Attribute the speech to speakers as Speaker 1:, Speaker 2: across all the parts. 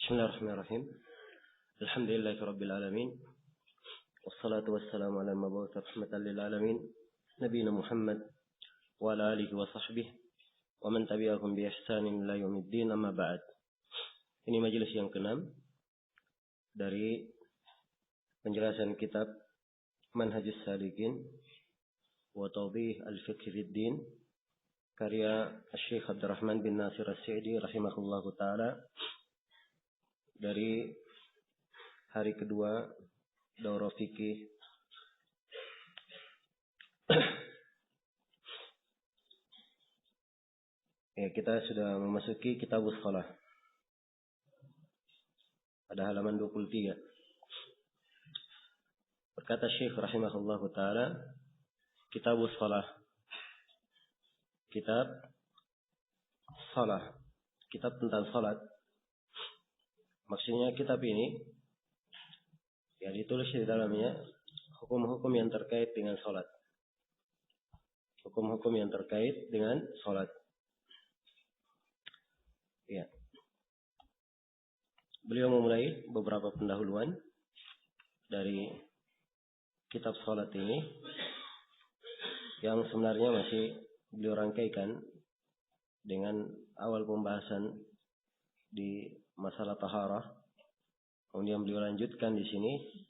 Speaker 1: Bismillahirrahmanirrahim. Alhamdulillahirabbil alamin. Wassalatu wassalamu ala al-mab'uts rahmatan lil alamin, nabiyina Muhammad wa ala alihi wa sahbihi wa man tabi'ahum bi ihsanin ila yaumiddin, amma ba'd. Ini majelis yang ke-6 dari penjelasan kitab Manhajus Salikin wa Tawdih al-Fiqh fid Din karya Syekh Abdurrahman bin Nasir As-Sa'di rahimahullahu taala, dari hari kedua daurah fikih ya, kita sudah memasuki Kitabus Shalah pada halaman 23. Berkata Syekh rahimahullahu taala, Kitabus Shalah, kitab salah, kitab tentang salat. Maksudnya kitab ini yang ditulis di dalamnya hukum-hukum yang terkait dengan salat. Hukum-hukum yang terkait dengan salat. Ya. Beliau memulai beberapa pendahuluan dari kitab salat ini yang sebenarnya masih beliau rangkaikan dengan awal pembahasan di masalah taharah. Kemudian beliau lanjutkan di sini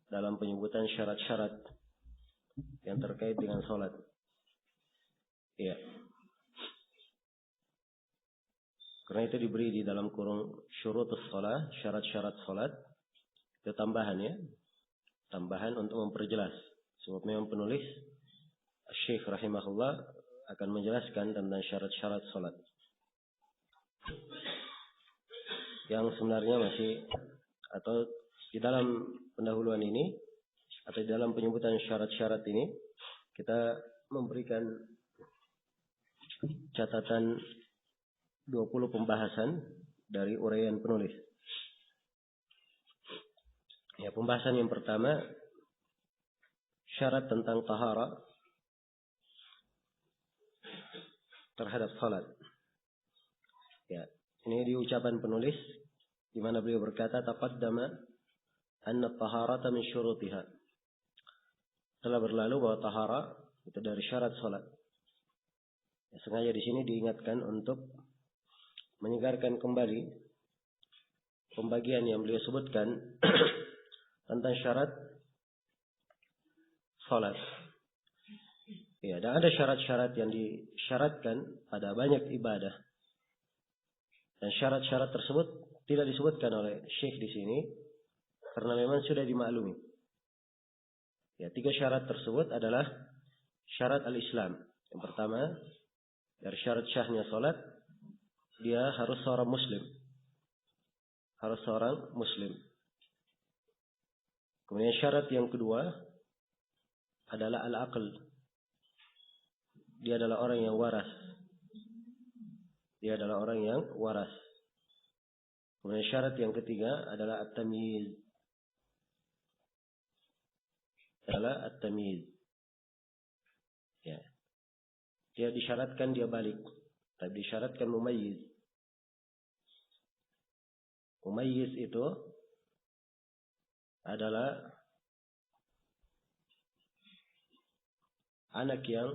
Speaker 1: dalam penyebutan syarat-syarat yang terkait dengan salat. Ya. Karena itu diberi di dalam kurung syurutus shalah, syarat-syarat salat. Itu tambahan ya. Tambahan untuk memperjelas. Sebab memang penulis Syekh rahimahullah akan menjelaskan tentang syarat-syarat salat. Yang sebenarnya masih, atau di dalam pendahuluan ini atau di dalam penyebutan syarat-syarat ini kita memberikan catatan 20 pembahasan dari uraian penulis. Ya, pembahasan yang pertama syarat tentang tahara terhadap salat. Ya, ini di ucapan penulis di mana beliau berkata, taqaddama anna at-taharata min syurutiha. Telah berlalu bahwa tahara itu dari syarat salat. Ya, sengaja di sini diingatkan untuk menyegarkan kembali pembagian yang beliau sebutkan tentang syarat salat. Ya, dan ada syarat-syarat yang disyaratkan pada banyak ibadah. Dan syarat-syarat tersebut tidak disebutkan oleh Syekh di sini karena memang sudah dimaklumi. Ya, 3 syarat tersebut adalah syarat al-Islam. Yang pertama, dari syarat syahnya salat, dia harus seorang muslim. Harus seorang muslim. Kemudian syarat yang kedua adalah al-aql. Dia adalah orang yang waras. Dia adalah orang yang waras. Kemudian syarat yang ketiga adalah at-tamyiz. Adalah at-tamyiz. Ya. Dia disyaratkan dia balik, tapi disyaratkan mumayyiz. Mumayyiz itu adalah anak yang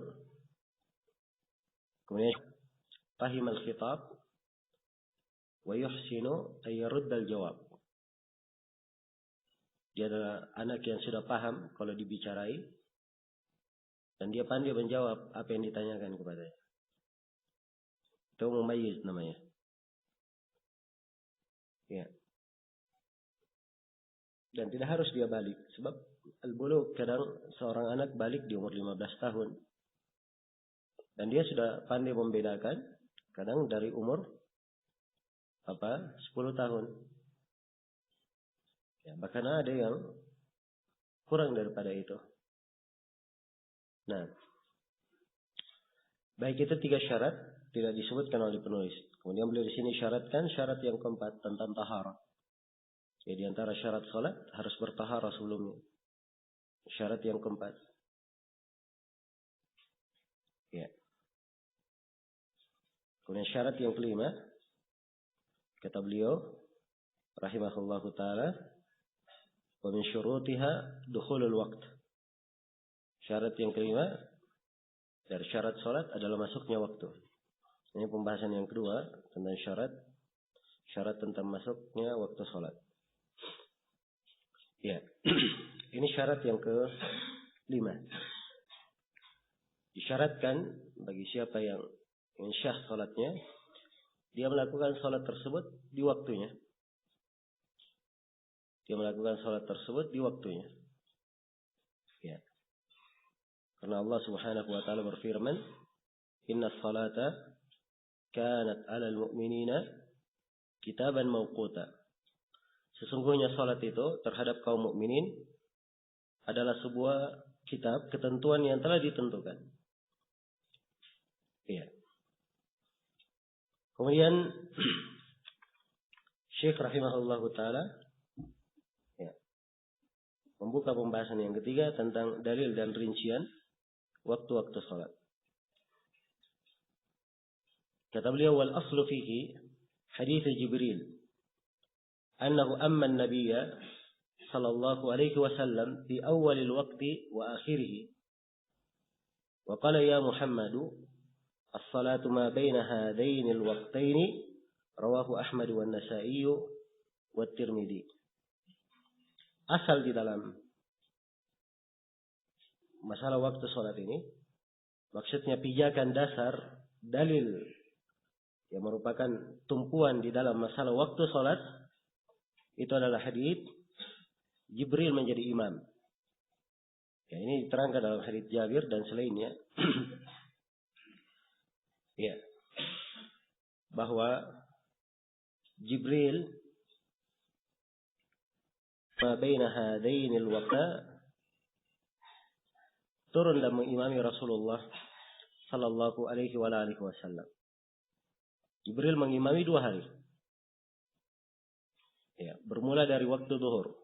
Speaker 1: kemudian fahim al-khitab wa yuhsinu ay yarudda al-jawab. Dia adalah anak yang sudah paham kalau dibicarai dan dia pandai menjawab apa yang ditanyakan kepadanya. Itu mumayyiz namanya. Ya. Dan tidak harus dia balik, sebab al-bulugh kadang seorang anak balik di umur 15 tahun. Dan dia sudah pandai membedakan kadang dari umur 10 tahun. Ya, bahkan ada yang kurang daripada itu. Nah, baik itu 3 syarat tidak disebutkan oleh penulis. Kemudian beliau di sini syaratkan syarat yang keempat tentang taharah. Jadi di antara syarat salat harus bertaharah sebelumnya. Syarat yang keempat. Ya. Kemudian syarat yang kelima, kata beliau, rahimahullahu taala, wa min syurutiha dukhulul waqt. Syarat yang kelima dari syarat salat adalah masuknya waktu. Ini pembahasan yang kedua tentang syarat tentang masuknya waktu salat. Ya. Ini syarat yang kelima. Disyaratkan bagi siapa yang syah salatnya, dia melakukan salat tersebut di waktunya. Dia melakukan salat tersebut di waktunya. Ya. Karena Allah Subhanahu wa taala berfirman, "Innas salata kanat 'alal mu'minina kitaban mawquta." Sesungguhnya salat itu terhadap kaum mukminin adalah sebuah kitab, ketentuan yang telah ditentukan. Ya. Kemudian Syekh rahimahullahu taala membuka pembahasan yang ketiga tentang dalil dan rincian waktu-waktu salat. Kata beliau, wal aslu fihi hadits Jibril annahu amma an-nabiy sallallahu alaihi wasallam fi awal al-waqti wa akhirih wa qala ya Muhammadu as-salatu ma baina hadain al-waqtain rawahu Ahmad wa an-Nasa'i wa at-Tirmidzi. Asal di dalam masalah waktu salat ini, maksudnya pijakan dasar dalil yang merupakan tumpuan di dalam masalah waktu salat, itu adalah hadits Jibril menjadi imam. Ya, ini diterangkan dalam hadits Jabir dan selainnya. Ya, bahwa Jibril ma baina hadainil waqta turun dan mengimami Rasulullah sallallahu alaihi wa alihi wasallam. Jibril mengimami 2 hari. Ya, bermula dari waktu zuhur.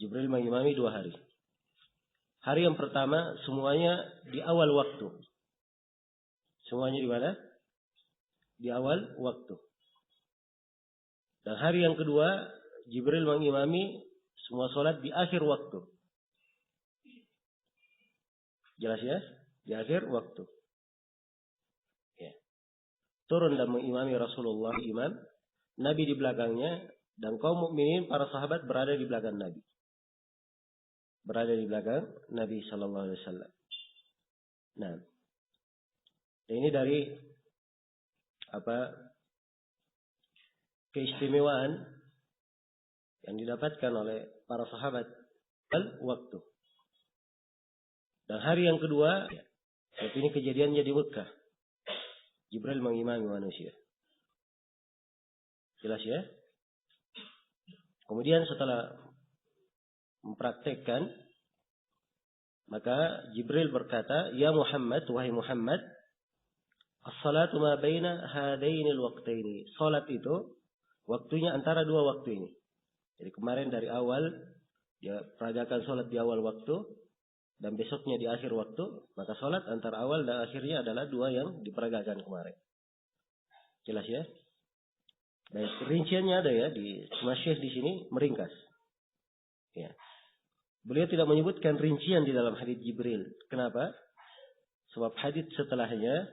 Speaker 1: Jibril mengimami 2 hari. Hari yang pertama semuanya di awal waktu. Semuanya di mana? Di awal waktu. Dan hari yang kedua, Jibril mengimami semua salat di akhir waktu. Jelas ya? Di akhir waktu. Ya. Turun dan mengimami Rasulullah imam, Nabi di belakangnya, dan kaum mukminin para sahabat berada di belakang Nabi. Berada di belakang Nabi sallallahu alaihi wasallam. Nah, ini dari keistimewaan yang didapatkan oleh para sahabat waktu. Dan hari yang kedua, saat ini kejadiannya di Mekah. Jibril mengimami manusia. Jelas ya? Kemudian setelah mempraktekkan, maka Jibril berkata, "Ya Muhammad, wahai Muhammad, as-salatu ma baina hadainil waqtaini." Salat itu waktunya antara 2 waktu ini. Jadi kemarin dari awal dia peragakan salat di awal waktu dan besoknya di akhir waktu, maka salat antara awal dan akhirnya adalah 2 yang diperagakan kemarin. Jelas ya? Dan rinciannya ada ya di Syekh di sini meringkas. Ya. Beliau tidak menyebutkan rincian di dalam hadits Jibril. Kenapa? Sebab hadits setelahnya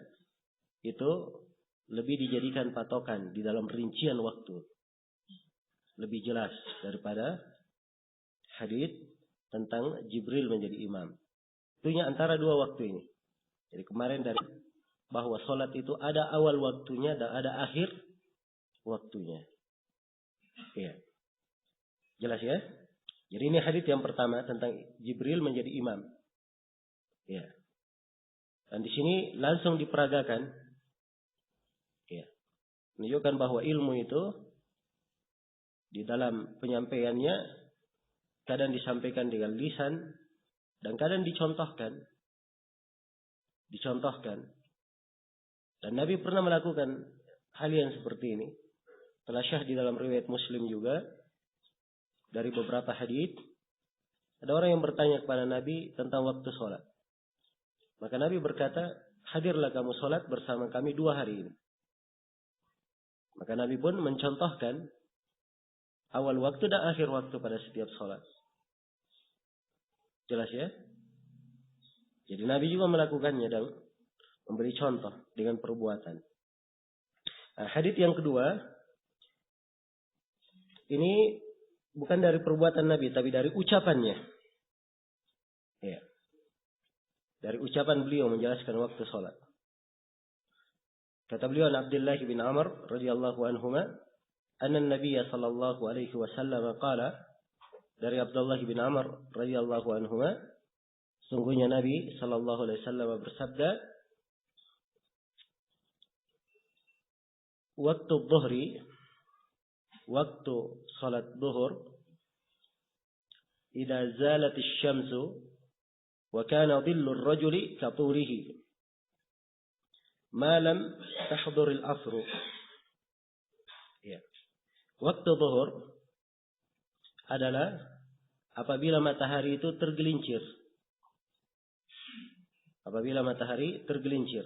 Speaker 1: itu lebih dijadikan patokan di dalam rincian waktu. Lebih jelas daripada hadits tentang Jibril menjadi imam. Itunya antara 2 waktu ini. Jadi kemarin dari bahwa salat itu ada awal waktunya dan ada akhir waktunya. Ya. Jelas ya? Jadi ini hadits yang pertama tentang Jibril menjadi imam. Ya. Dan di sini langsung diperagakan. Ya. Menunjukkan bahwa ilmu itu di dalam penyampaiannya kadang disampaikan dengan lisan dan kadang dicontohkan. Dan Nabi pernah melakukan hal yang seperti ini. Telah syah di dalam riwayat Muslim juga dari beberapa hadits. Ada orang yang bertanya kepada Nabi tentang waktu sholat. Maka Nabi berkata, hadirlah kamu sholat bersama kami 2 hari ini. Maka Nabi pun mencontohkan awal waktu dan akhir waktu pada setiap sholat. Jelas ya? Jadi Nabi juga melakukannya dan memberi contoh dengan perbuatan. Nah, hadits yang kedua, ini bukan dari perbuatan Nabi, tapi dari ucapannya. Ya. Dari ucapan beliau menjelaskan waktu sholat. Kata beliau an Abdullah bin Amr radhiyallahu anhuma, anna Nabi sallallahu alaihi wasallam qala, dari Abdullah bin Amr radhiyallahu anhuma, sungguhnya Nabi sallallahu alaihi wasallam bersabda, waktu dhuhri, waktu salat zuhur, idza zalat asy-syamsu wa kana dhillu ar-rajuli ka turihi ma lam tahdhur al-'asr. Ya. Waktu zuhur adalah apabila matahari itu tergelincir. Apabila matahari tergelincir.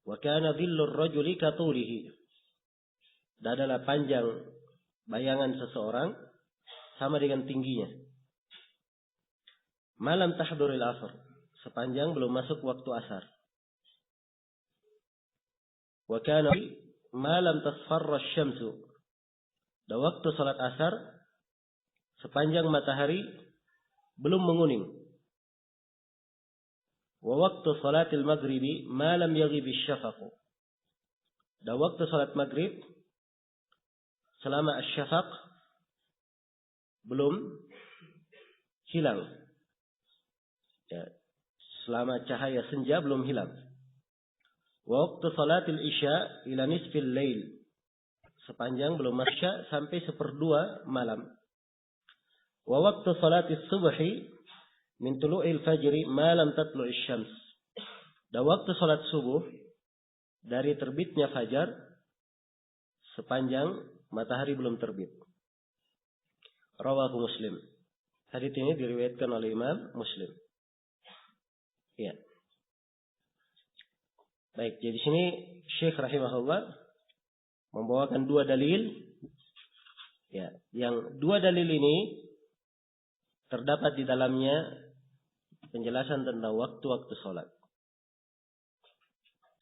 Speaker 1: Wa kana dhillu ar-rajuli ka turihi. Dan adalah panjang bayangan seseorang sama dengan tingginya. Malam tahduril asar, sepanjang belum masuk waktu asar. Wa kana malam tasfarra asy-syamsu, dan waktu salat asar sepanjang matahari belum menguning. Wa waktu salatil maghribi malam yaghib asy-syafaq, dan waktu salat maghrib selama asy-syafaq belum hilang. Ya, selama cahaya senja belum hilang. Waktu salatil isya ila nisfil lail, sepanjang belum masya sampai seperdua malam. Wa waktu salatis subhi min tulu'il fajri ma lam tatlu'is syams, dan waktu salat subuh dari terbitnya fajar sepanjang matahari belum terbit. Rawahu Muslim. Hadits ini diriwayatkan oleh Imam Muslim. Ya. Baik, jadi sini Syekh rahimahullah membawakan dua dalil. Ya, yang dua dalil ini terdapat di dalamnya penjelasan tentang waktu-waktu salat.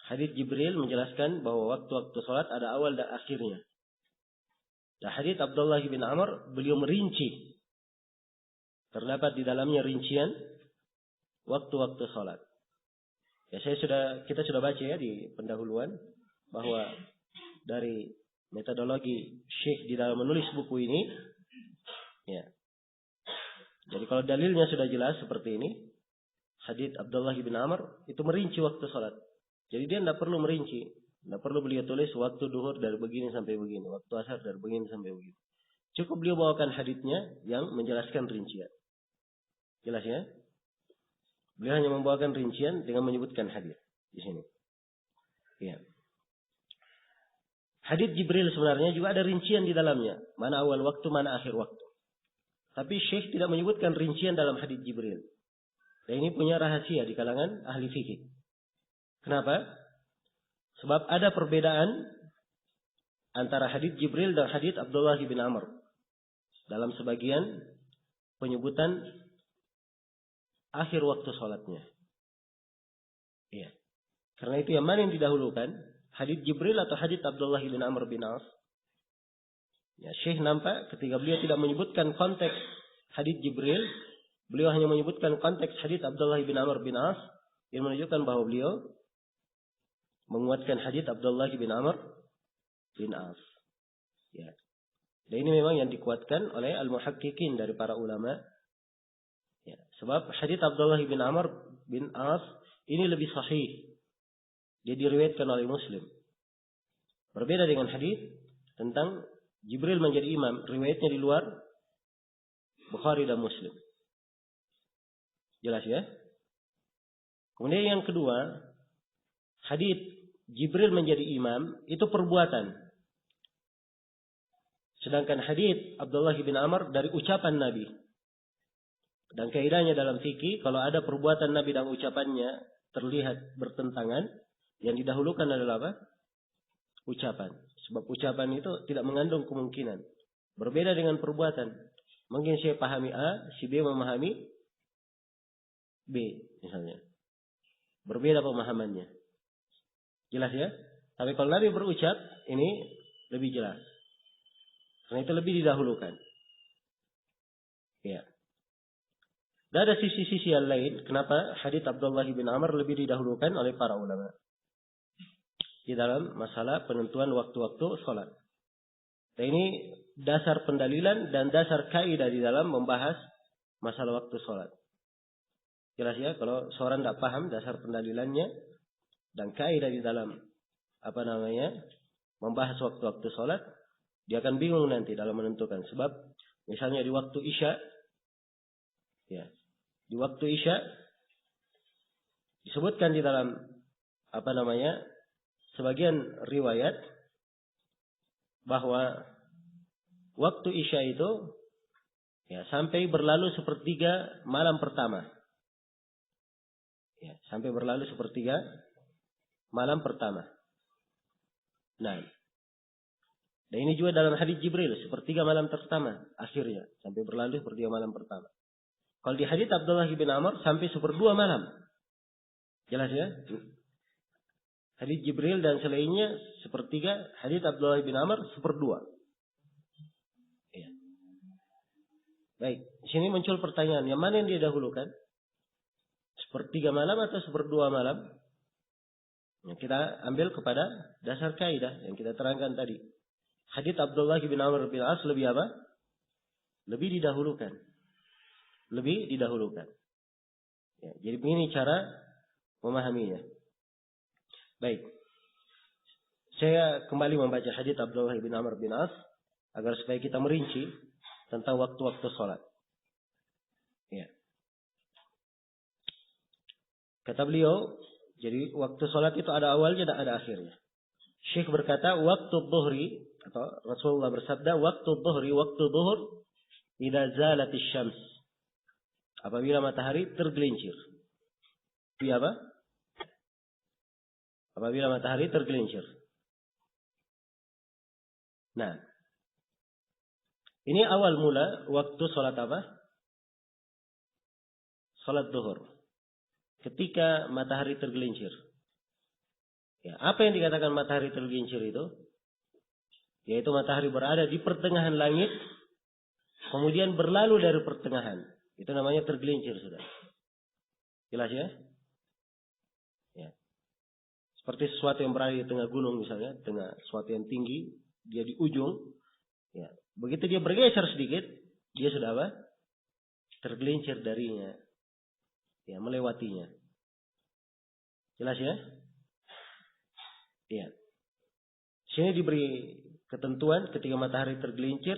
Speaker 1: Hadits Jibril menjelaskan bahwa waktu-waktu salat ada awal dan akhirnya. Dan hadits Abdullah bin Amr, beliau merinci. Terdapat di dalamnya rincian waktu-waktu salat. Ya, kita sudah baca ya di pendahuluan bahwa dari metodologi Syekh di dalam menulis buku ini, ya. Jadi kalau dalilnya sudah jelas seperti ini, hadits Abdullah bin Amr itu merinci waktu salat. Jadi dia tidak perlu merinci, tidak perlu beliau tulis waktu duhur dari begini sampai begini, waktu asar dari begini sampai begini. Cukup beliau bawakan haditsnya yang menjelaskan rincian. Jelas ya? Beliau hanya membawakan rincian dengan menyebutkan hadits di sini. Ya. Hadits Jibril sebenarnya juga ada rincian di dalamnya, mana awal waktu, mana akhir waktu. Tapi Syekh tidak menyebutkan rincian dalam hadits Jibril. Dan ini punya rahasia di kalangan ahli fikih. Kenapa? Sebab ada perbedaan antara hadits Jibril dan hadits Abdullah bin Amr dalam sebagian penyebutan akhir waktu salatnya. Iya. Karena itu yang mana yang didahulukan? Hadits Jibril atau hadits Abdullah bin Amr bin As? Ya, Syekh nampak ketika beliau tidak menyebutkan konteks hadits Jibril, beliau hanya menyebutkan konteks hadits Abdullah bin Amr bin As, yang menunjukkan bahwa beliau menguatkan hadits Abdullah bin Amr bin As. Ya. Dan ini memang yang dikuatkan oleh al-muhaqqiqin dari para ulama. Ya, sebab hadits Abdullah bin Amr bin As ini lebih sahih. Dia diriwayatkan oleh Muslim. Berbeda dengan hadits tentang Jibril menjadi imam, riwayatnya di luar Bukhari dan Muslim. Jelas ya? Kemudian yang kedua, hadits Jibril menjadi imam itu perbuatan. Sedangkan hadits Abdullah bin Amr dari ucapan Nabi. Dan kaidahnya dalam fikih, kalau ada perbuatan Nabi dan ucapannya terlihat bertentangan, yang didahulukan adalah apa? ucapan. Sebab ucapan itu tidak mengandung kemungkinan. Berbeda dengan perbuatan. Mungkin saya pahami A, si B memahami B misalnya. Berbeda pemahamannya. Jelas ya? Tapi kalau Nabi berucap, ini lebih jelas. Karena itu lebih didahulukan. Ya. Dan ada sisi-sisi yang lain. Kenapa hadits Abdullah bin Amr lebih didahulukan oleh para ulama. Di dalam masalah penentuan waktu-waktu sholat. Dan ini dasar pendalilan dan dasar kaidah di dalam membahas masalah waktu sholat. Jelas ya, kalau seorang tidak paham dasar pendalilannya dan kaidah di dalam membahas waktu-waktu sholat, dia akan bingung nanti dalam menentukan. Sebab misalnya di waktu Isya, ya, di waktu Isya disebutkan di dalam sebagian riwayat bahwa waktu Isya itu ya sampai berlalu sepertiga malam pertama. Ya, sampai berlalu sepertiga malam pertama. Nah, dan ini juga dalam hadits Jibril, sepertiga malam pertama akhirnya sampai berlalu sepertiga malam pertama. Kalau di hadits Abdullah bin Amr sampai seperdua malam. Jelas ya? Hadits Jibril dan selainnya sepertiga, hadits Abdullah bin Amr seperdua. Ya. Baik, di sini muncul pertanyaan, yang mana yang dia dahulukan? Sepertiga malam atau seperdua malam? Ya, kita ambil kepada dasar kaidah yang kita terangkan tadi. Hadits Abdullah bin Amr bin As lebih apa? Lebih didahulukan. Lebih didahulukan. Ya, jadi ini cara memahaminya. Baik. Saya kembali membaca hadits Abdullah bin Amr bin As agar supaya kita merinci tentang waktu-waktu sholat. Ya. Kata beliau, jadi waktu sholat itu ada awalnya dan ada akhirnya. Syekh berkata, waktu dhuhri, atau Rasulullah bersabda, waktu dhuhur, idza zalatis syams. Apabila matahari tergelincir. Itu apa? Apabila matahari tergelincir. Nah, ini awal mula waktu sholat apa? Sholat zuhur. Ketika matahari tergelincir. Ya, apa yang dikatakan matahari tergelincir itu? Yaitu matahari berada di pertengahan langit, kemudian berlalu dari pertengahan. Itu namanya tergelincir sudah. Jelas ya? Ya. Seperti sesuatu yang berada di tengah gunung misalnya, tengah sesuatu yang tinggi, dia di ujung. Ya. Begitu dia bergeser sedikit, dia sudah apa? Tergelincir darinya. Ya, melewatinya. Jelas ya? Iya. Sini diberi ketentuan ketika matahari tergelincir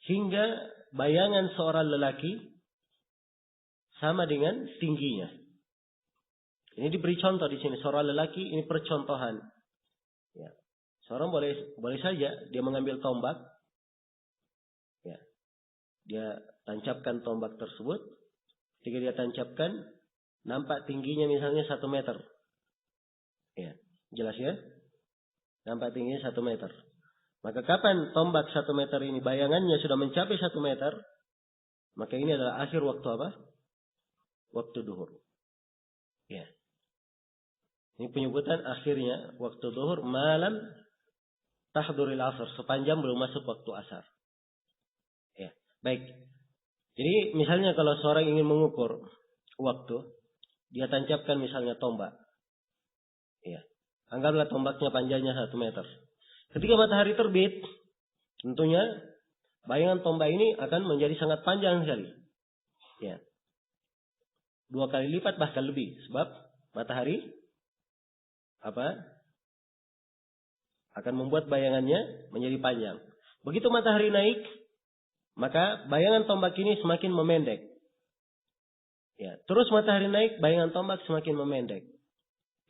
Speaker 1: hingga bayangan seorang lelaki sama dengan tingginya. Ini diberi contoh di sini seorang lelaki, ini percontohan. Ya. Seorang boleh saja dia mengambil tombak. Ya. Dia tancapkan tombak tersebut. Ketika dia tancapkan, nampak tingginya misalnya 1 meter. Ya, jelas ya? Nampak tingginya 1 meter. Maka kapan tombak 1 meter ini bayangannya sudah mencapai 1 meter, maka ini adalah akhir waktu apa? Waktu duhur. Ya. Ini penyebutan akhirnya waktu duhur malam tahduril asar, sepanjang belum masuk waktu asar. Ya, baik. Jadi misalnya kalau seorang ingin mengukur waktu, dia tancapkan misalnya tombak. Ya. Anggaplah tombaknya panjangnya 1 meter. Ketika matahari terbit, tentunya bayangan tombak ini akan menjadi sangat panjang sekali. Ya. 2 kali lipat bahkan lebih. Sebab matahari akan membuat bayangannya menjadi panjang. Begitu matahari naik, maka bayangan tombak ini semakin memendek. Ya, terus matahari naik, bayangan tombak semakin memendek.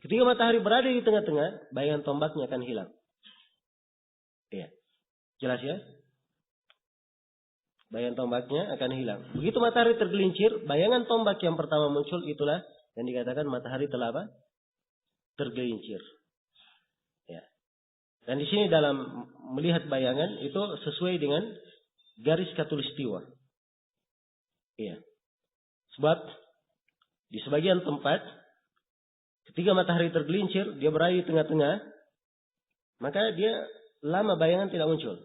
Speaker 1: Ketika matahari berada di tengah-tengah, bayangan tombaknya akan hilang. Ya, jelas ya? Bayangan tombaknya akan hilang. Begitu matahari tergelincir, bayangan tombak yang pertama muncul itulah yang dikatakan matahari telah apa? Tergelincir. Ya. Dan di sini dalam melihat bayangan itu sesuai dengan garis khatulistiwa. Iya. Sebab di sebagian tempat ketika matahari tergelincir, dia berada di tengah-tengah, maka dia lama bayangan tidak muncul.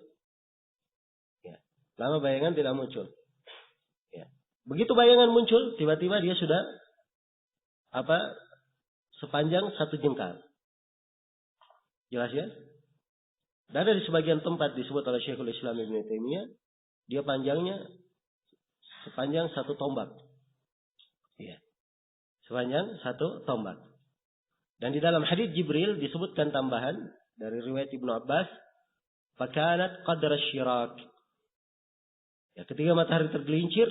Speaker 1: Ya. Lama bayangan tidak muncul. Ya. Begitu bayangan muncul, tiba-tiba dia sudah sepanjang 1 jengkal. Jelas ya? Dan ada di sebagian tempat disebut oleh Syekhul Islam Ibnu Taimiyah, dia panjangnya sepanjang 1 tombak. Ya. Sepanjang 1 tombak. Dan di dalam hadits Jibril disebutkan tambahan dari riwayat Ibnu Abbas, fakanat qadra syirak. Ya, ketika matahari tergelincir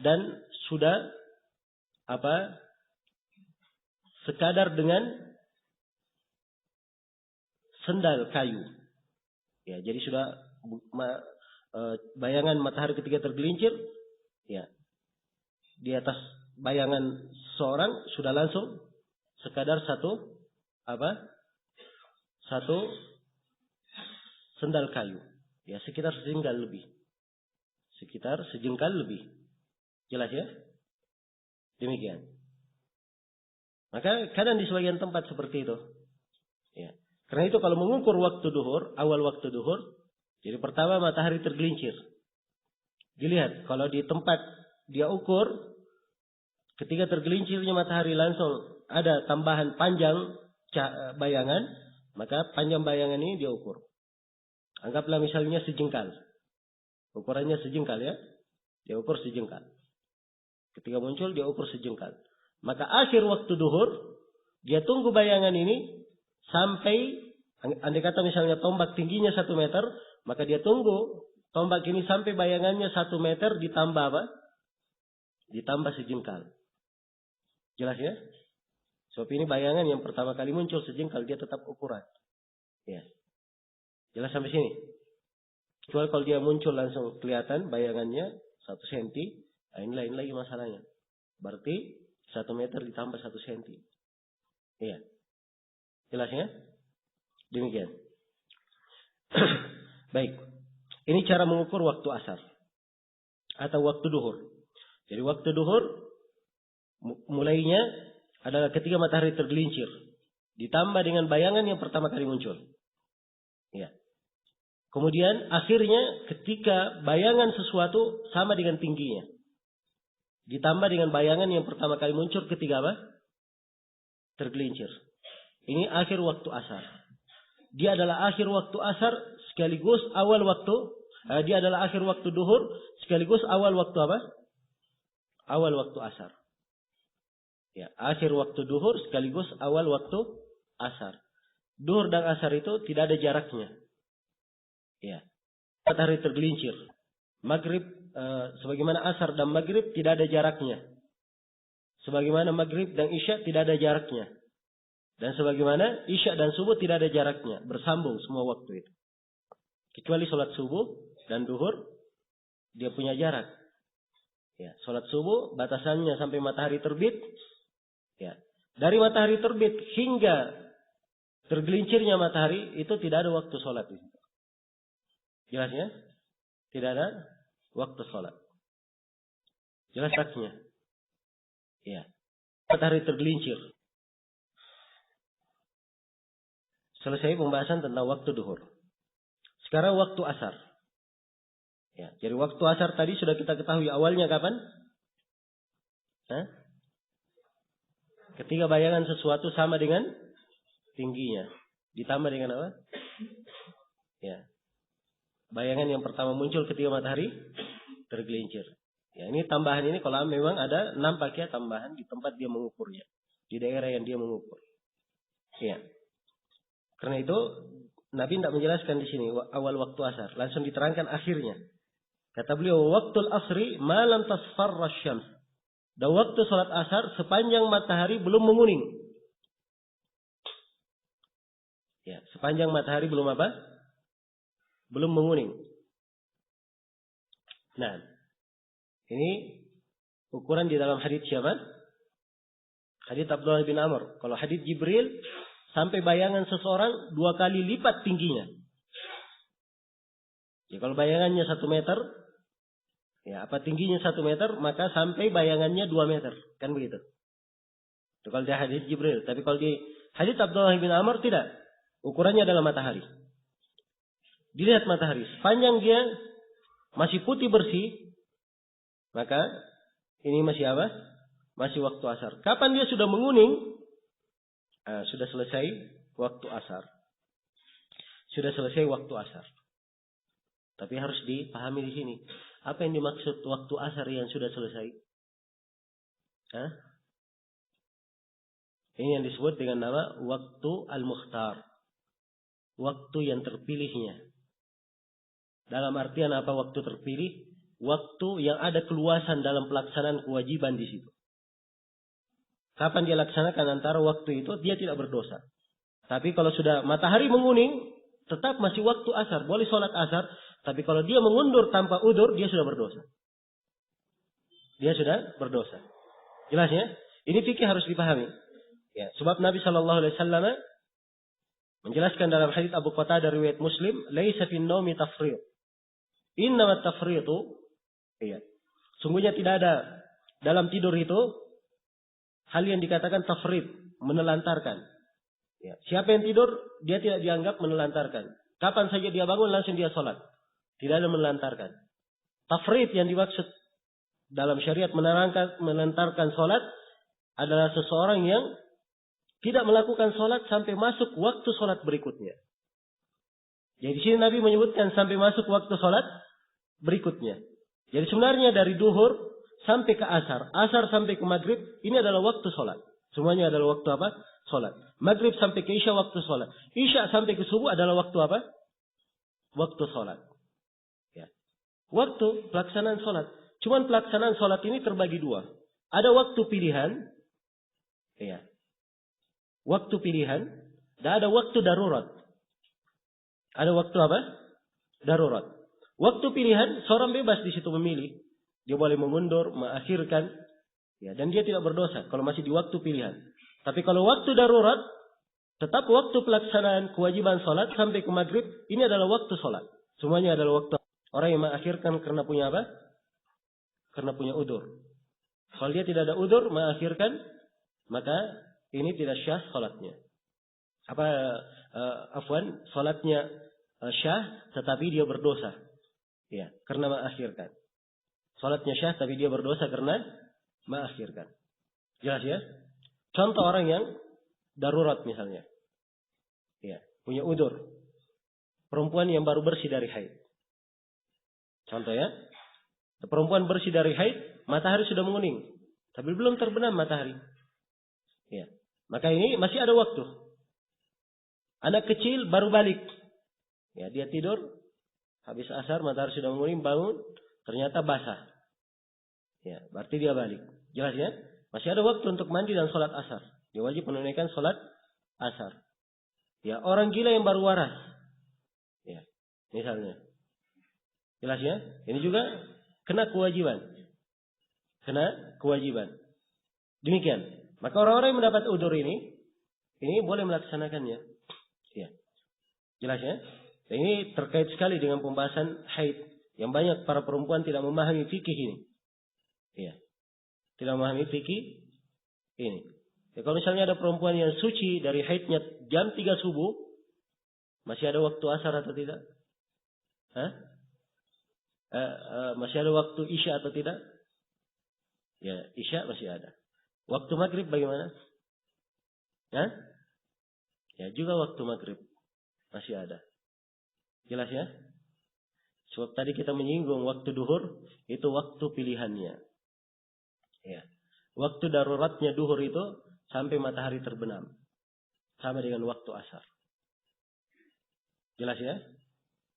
Speaker 1: dan sudah sekadar dengan sendal kayu. Ya, jadi sudah bayangan matahari ketika tergelincir, ya, di atas bayangan seorang sudah langsung sekadar satu sendal kayu. Ya, sekitar sejengkal lebih. Jelas ya? Demikian. Maka kadang di sebagian tempat seperti itu. Ya. Karena itu kalau mengukur waktu duhur, awal waktu duhur, jadi pertama matahari tergelincir. Dilihat, kalau di tempat dia ukur, ketika tergelincirnya matahari langsung ada tambahan panjang bayangan, maka panjang bayangan ini dia ukur. Anggaplah misalnya sejengkal. Ukurannya sejengkal ya. Dia ukur sejengkal. Ketika muncul dia ukur sejengkal. Maka akhir waktu duhur, dia tunggu bayangan ini sampai, andai kata misalnya tombak tingginya 1 meter, maka dia tunggu tombak ini sampai bayangannya 1 meter ditambah Ditambah sejengkal. Jelas ya? Sebab ini bayangan yang pertama kali muncul sejengkal, dia tetap ukuran. Ya. Jelas sampai sini? Kecuali kalau dia muncul langsung kelihatan bayangannya 1 senti, ini lain lagi masalahnya. Berarti 1 meter ditambah 1 senti. Iya. Jelas ya? Demikian. Baik. Ini cara mengukur waktu asar. Atau waktu duhur. Jadi waktu duhur mulainya adalah ketika matahari tergelincir. Ditambah dengan bayangan yang pertama kali muncul. Ya. Kemudian akhirnya ketika bayangan sesuatu sama dengan tingginya. Ditambah dengan bayangan yang pertama kali muncul ketika tergelincir. Ini akhir waktu asar. Dia adalah akhir waktu asar sekaligus awal waktu. Dia adalah akhir waktu duhur sekaligus awal waktu awal waktu asar. Ya, akhir waktu duhur sekaligus awal waktu asar. Duhur dan asar itu tidak ada jaraknya. Ya. Matahari tergelincir. Maghrib sebagaimana asar dan maghrib tidak ada jaraknya. Sebagaimana maghrib dan isya tidak ada jaraknya. Dan sebagaimana isya dan subuh tidak ada jaraknya. Bersambung semua waktu itu. Kecuali sholat subuh dan duhur, dia punya jarak. Ya, sholat subuh batasannya sampai matahari terbit. Ya, dari matahari terbit hingga tergelincirnya matahari itu tidak ada waktu sholat. Jelas ya? Tidak ada waktu sholat. Jelas taknya. Ya, matahari tergelincir. Selesai pembahasan tentang waktu duhur. Sekarang waktu asar. Ya, jadi waktu asar tadi sudah kita ketahui awalnya kapan? Ketika bayangan sesuatu sama dengan tingginya. Ditambah dengan apa? Ya. Bayangan yang pertama muncul ketika matahari tergelincir. Ya, ini tambahan ini kalau memang ada nampaknya tambahan di tempat dia mengukurnya. Di daerah yang dia mengukur. Ya. Karena itu Nabi tidak menjelaskan di sini awal waktu asar, langsung diterangkan akhirnya. Kata beliau, waktul asri malam tasfarra syams. Dan waktu salat asar sepanjang matahari belum menguning. Ya, sepanjang matahari belum apa? Belum menguning. Nah, ini ukuran di dalam hadits siapa? Hadits Abdullah bin Amr. Kalau hadits Jibril sampai bayangan seseorang 2 kali lipat tingginya. Ya, kalau bayangannya 1 meter, ya apa tingginya 1 meter, maka sampai bayangannya 2 meter. Kan begitu. Itu kalau di hadis Jibril. Tapi kalau di hadis Abdullah bin Amr tidak. Ukurannya adalah matahari. Dilihat matahari. Sepanjang dia masih putih bersih, maka ini masih apa? Masih waktu asar. Kapan dia sudah menguning, sudah selesai waktu asar. Sudah selesai waktu asar. Tapi harus dipahami di sini. Apa yang dimaksud waktu asar yang sudah selesai? Ini yang disebut dengan nama waktu al-mukhtar. Waktu yang terpilihnya. Dalam artian apa waktu terpilih? Waktu yang ada keluasan dalam pelaksanaan kewajiban di situ. Kapan dia laksanakan antara waktu itu, dia tidak berdosa. Tapi kalau sudah matahari menguning, tetap masih waktu asar. Boleh sholat asar. Tapi kalau dia mengundur tanpa udur, dia sudah berdosa. Dia sudah berdosa. Jelas ya? Ini fikih harus dipahami. Ya, sebab Nabi SAW menjelaskan dalam hadits Abu Qatadah riwayat Muslim, "Laisa fin naumi tafriq. Innamat tafriqu." Iya. Sungguhnya tidak ada dalam tidur itu hal yang dikatakan tafrid, menelantarkan. Ya. Siapa yang tidur, dia tidak dianggap menelantarkan. Kapan saja dia bangun, langsung dia sholat. Tidak ada menelantarkan. Tafrid yang dimaksud dalam syariat menelantarkan sholat adalah seseorang yang tidak melakukan sholat sampai masuk waktu sholat berikutnya. Jadi di sini Nabi menyebutkan sampai masuk waktu sholat berikutnya. Jadi sebenarnya dari duhur sampai ke asar, asar sampai ke maghrib, ini adalah waktu sholat. Semuanya adalah waktu apa? Sholat. Maghrib sampai ke isya waktu sholat. Isya sampai ke subuh adalah waktu apa? Waktu sholat. Ya. Waktu pelaksanaan sholat. Cuman pelaksanaan sholat ini terbagi 2. Ada waktu pilihan. Ya. Waktu pilihan. Dan ada waktu darurat. Ada waktu apa? Darurat. Waktu pilihan, seorang bebas di situ memilih. Dia boleh mengundur, mengakhirkan. Ya, dan dia tidak berdosa kalau masih di waktu pilihan. Tapi kalau waktu darurat, tetap waktu pelaksanaan kewajiban sholat sampai ke maghrib, ini adalah waktu sholat. Semuanya adalah waktu. Orang yang mengakhirkan karena punya apa? Karena punya udur. Kalau dia tidak ada udur, mengakhirkan, maka ini tidak syah sholatnya. Sholatnya syah, tetapi dia berdosa. Ya, karena mengakhirkan. Sholatnya syah, tapi dia berdosa karena mengakhirkan. Jelas ya? Contoh orang yang darurat misalnya. Ya, punya udur. Perempuan yang baru bersih dari haid. Contoh ya. Perempuan bersih dari haid, matahari sudah menguning. Tapi belum terbenam matahari. Ya. Maka ini masih ada waktu. Anak kecil baru balik. Ya, dia tidur. Habis asar, matahari sudah menguning, bangun. Ternyata basah. Ya, berarti dia balik. Jelas ya? Masih ada waktu untuk mandi dan sholat asar. Dia wajib menunaikan sholat asar. Ya, orang gila yang baru waras. Ya, misalnya. Jelas ya? Ini juga kena kewajiban. Kena kewajiban. Demikian. Maka orang-orang yang mendapat udur ini boleh melaksanakannya. Ya. Jelas ya? Dan ini terkait sekali dengan pembahasan haid. Yang banyak para perempuan tidak memahami fikih ini. Ya. Tidak memahami fikih ini. Ya, kalau misalnya ada perempuan yang suci dari haidnya jam 3 subuh, masih ada waktu asar atau tidak? Masih ada waktu isya atau tidak? Ya, isya masih ada. Waktu maghrib bagaimana? Ya, juga waktu maghrib masih ada. Jelas ya? Sebab tadi kita menyinggung waktu duhur, itu waktu pilihannya. Ya. Waktu daruratnya duhur itu sampai matahari terbenam. Sama dengan waktu asar. Jelas ya?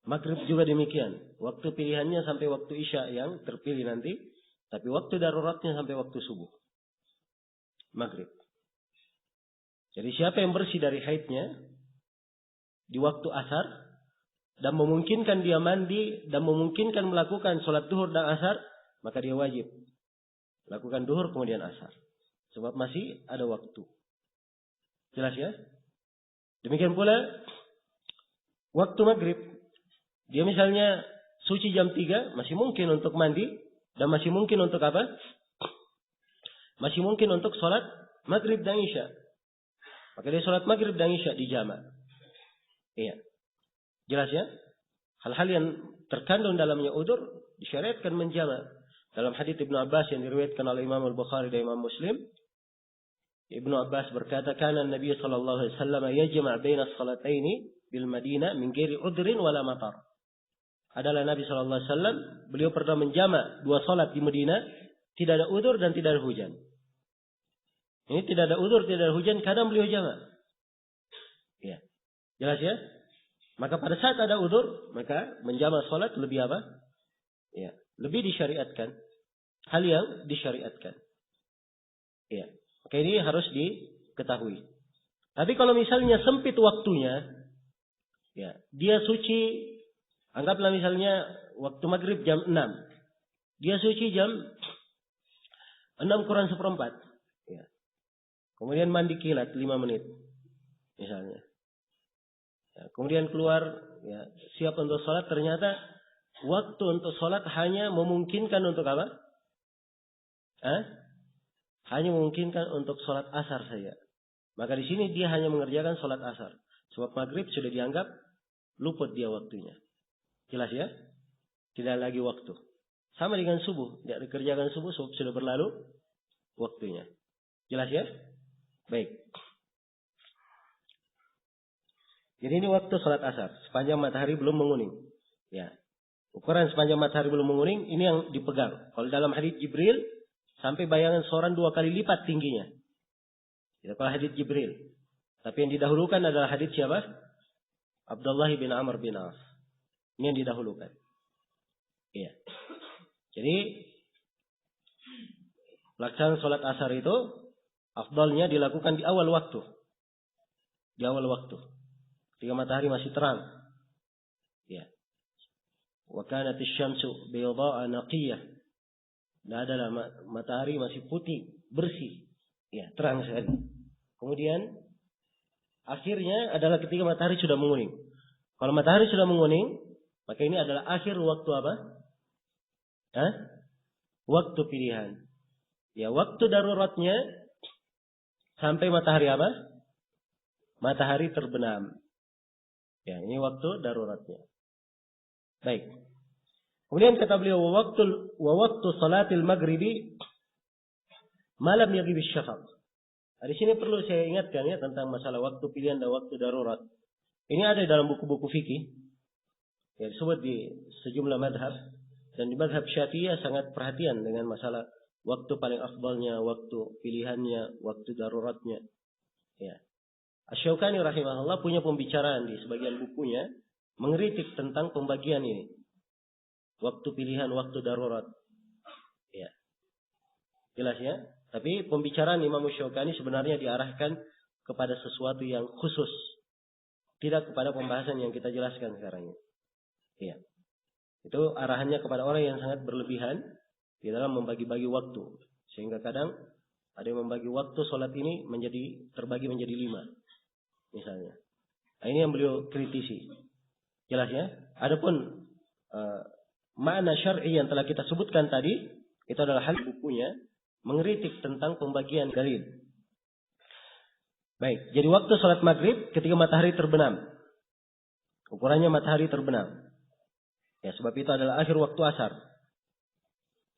Speaker 1: Maghrib juga demikian. Waktu pilihannya sampai waktu isya yang terpilih nanti. Tapi waktu daruratnya sampai waktu subuh. Maghrib. Jadi siapa yang bersih dari haidnya di waktu asar dan memungkinkan dia mandi dan memungkinkan melakukan sholat duhur dan asar, maka dia wajib lakukan duhur kemudian asar. Sebab masih ada waktu. Jelas ya? Demikian pula waktu maghrib. Dia misalnya suci jam 3, masih mungkin untuk mandi. Dan masih mungkin untuk apa? Masih mungkin untuk sholat maghrib dan isya. Maka dia sholat maghrib dan isya di jama'. Iya. Jelas ya? Hal-hal yang terkandung dalamnya udzur disyariatkan menjama'. Dalam hadits Ibnu Abbas yang diriwayatkan oleh Imam Al-Bukhari dan Imam Muslim, Ibnu Abbas berkata, "Kana Nabi sallallahu alaihi wasallam yajma' baina as-salataini bil Madinah min ghairi udhrin wala matar." Adalah Nabi sallallahu alaihi wasallam, beliau pernah menjama' dua salat di Madinah, tidak ada udzur dan tidak ada hujan. Ini tidak ada udzur, tidak ada hujan, kadang beliau jama'. Ya. Jelas ya? Maka pada saat ada udzur, maka menjama' salat lebih apa? Ya, lebih disyariatkan. Hal yang disyariatkan. Ya. Maka ini harus diketahui. Tapi kalau misalnya sempit waktunya, ya, dia suci, anggaplah misalnya waktu maghrib jam 6. Dia suci jam 6 kurang seperempat. Ya. Kemudian mandi kilat 5 menit. Misalnya. Ya, kemudian keluar, ya, siap untuk sholat, ternyata waktu untuk sholat hanya memungkinkan untuk apa? Hanya memungkinkan untuk sholat asar saja. Maka di sini dia hanya mengerjakan sholat asar. Sebab maghrib sudah dianggap luput dia waktunya. Jelas ya? Tidak lagi waktu. Sama dengan subuh. Dia dikerjakan subuh sudah berlalu waktunya. Jelas ya? Baik. Jadi ini waktu sholat asar. Sepanjang matahari belum menguning. Ya. Ukuran sepanjang matahari belum menguning, ini yang dipegang. Kalau dalam hadits Jibril, sampai bayangan seorang 2 kali lipat tingginya. Itu kalau hadits Jibril. Tapi yang didahulukan adalah hadits siapa? Abdullah bin Amr bin As. Ini yang didahulukan. Iya. Jadi, pelaksanaan sholat asar itu, afdalnya dilakukan di awal waktu. Di awal waktu. Ketika matahari masih terang. Ya. Wa kanat asy-syamsu bayda'a naqiyah. Dan adalah matahari masih putih, bersih. Ya, terang sekali. Kemudian akhirnya adalah ketika matahari sudah menguning. Kalau matahari sudah menguning, maka ini adalah akhir waktu apa? Waktu pilihan. Ya, waktu daruratnya sampai matahari apa? Matahari terbenam. Ya, ini waktu daruratnya. Baik. Kemudian kata beliau, wa waktu salatil maghribi malam yaghib asy-syafaq. Di sini perlu saya ingatkan ya tentang masalah waktu pilihan dan waktu darurat. Ini ada dalam buku-buku fikih. Ya, disebut di sejumlah madhab. Dan di madhab Syafi'iyah sangat perhatian dengan masalah waktu paling afdalnya, waktu pilihannya, waktu daruratnya. Ya. Asy-Syaukani rahimahullah punya pembicaraan di sebagian bukunya mengkritik tentang pembagian ini. Waktu pilihan, waktu darurat. Ya. Jelas ya? Tapi pembicaraan Imam Asy-Syaukani sebenarnya diarahkan kepada sesuatu yang khusus. Tidak kepada pembahasan yang kita jelaskan sekarang ini. Ya. Itu arahannya kepada orang yang sangat berlebihan di dalam membagi-bagi waktu. Sehingga kadang ada yang membagi waktu sholat ini terbagi menjadi 5. Misalnya. Nah, ini yang beliau kritisi. Jelas ya? Adapun makna syar'i yang telah kita sebutkan tadi, itu adalah hal bukunya mengkritik tentang pembagian dalil. Baik, jadi waktu salat maghrib ketika matahari terbenam. Ukurannya matahari terbenam. Ya, sebab itu adalah akhir waktu asar.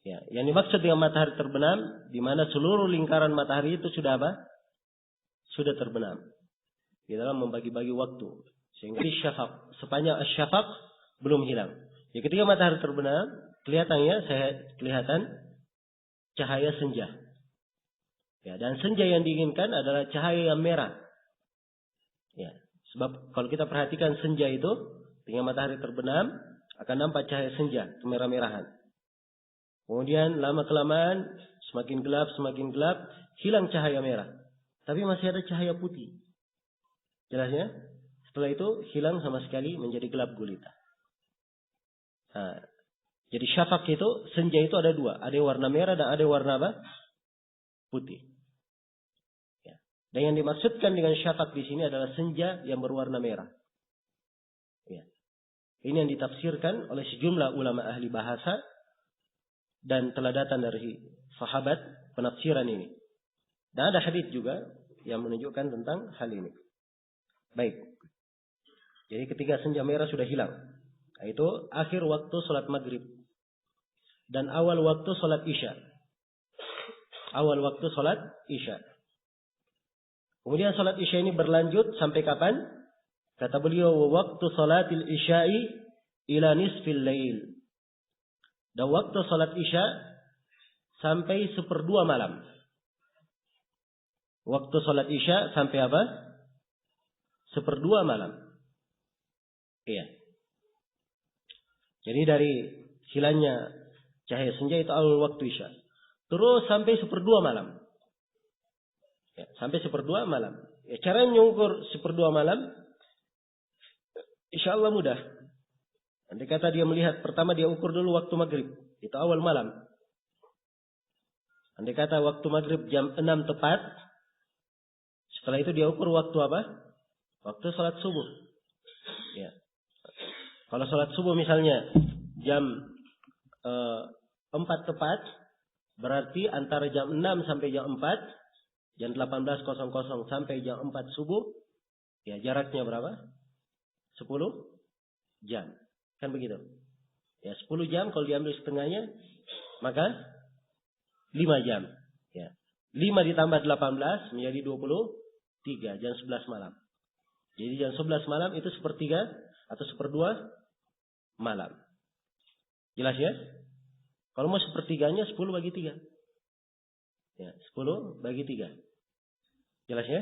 Speaker 1: Ya, yang dimaksud dengan matahari terbenam, di mana seluruh lingkaran matahari itu sudah apa? Sudah terbenam. Di dalam membagi-bagi waktu. Sehingga syafaq, sepanjang syafaq belum hilang. Ya, ketika matahari terbenam, kelihatan cahaya senja. Ya, dan senja yang diinginkan adalah cahaya yang merah. Ya, sebab kalau kita perhatikan senja itu, ketika matahari terbenam, akan nampak cahaya senja, kemerah-merahan. Kemudian lama-kelamaan, semakin gelap, hilang cahaya merah. Tapi masih ada cahaya putih. Jelasnya? Setelah itu hilang sama sekali menjadi gelap gulita. Nah, jadi syafaq itu, senja itu ada 2. Ada yang warna merah dan ada yang warna apa? Putih. Ya. Dan yang dimaksudkan dengan syafaq di sini adalah senja yang berwarna merah. Ya. Ini yang ditafsirkan oleh sejumlah ulama ahli bahasa dan telah datang dari sahabat penafsiran ini. Dan ada hadis juga yang menunjukkan tentang hal ini. Baik. Jadi ketika senja merah sudah hilang, itu akhir waktu salat maghrib dan awal waktu salat isya. Awal waktu salat isya. Kemudian salat isya ini berlanjut sampai kapan? Kata beliau, waktu salatil isya'i ila nisfil lail. Dan waktu salat isya sampai 1/2 malam. Waktu salat isya sampai apa? 1/2 malam. Iya. Jadi dari hilangnya cahaya senja itu awal waktu isya. Terus sampai 1/2 malam. Ya, sampai 1/2 malam. Ya, cara mengukur 1/2 malam, insya Allah mudah. Andai kata dia melihat, pertama dia ukur dulu waktu maghrib. Itu awal malam. Andai kata waktu maghrib jam 6 tepat. Setelah itu dia ukur waktu apa? Waktu salat subuh. Ya. Kalau salat subuh misalnya jam 4 tepat. Berarti antara jam 6 sampai jam 4. Jam 18.00 sampai jam 4 subuh. Ya, jaraknya berapa? 10 jam. Kan begitu. Ya, 10 jam kalau diambil setengahnya, maka 5 jam. Ya. 5 ditambah 18 menjadi 23. Jam 11 malam. Jadi jam 11 malam itu 1/3 atau 1/2 malam. Jelas ya? Kalau mau 1/3-nya 10 bagi 3. Ya, 10 bagi 3. Jelas ya?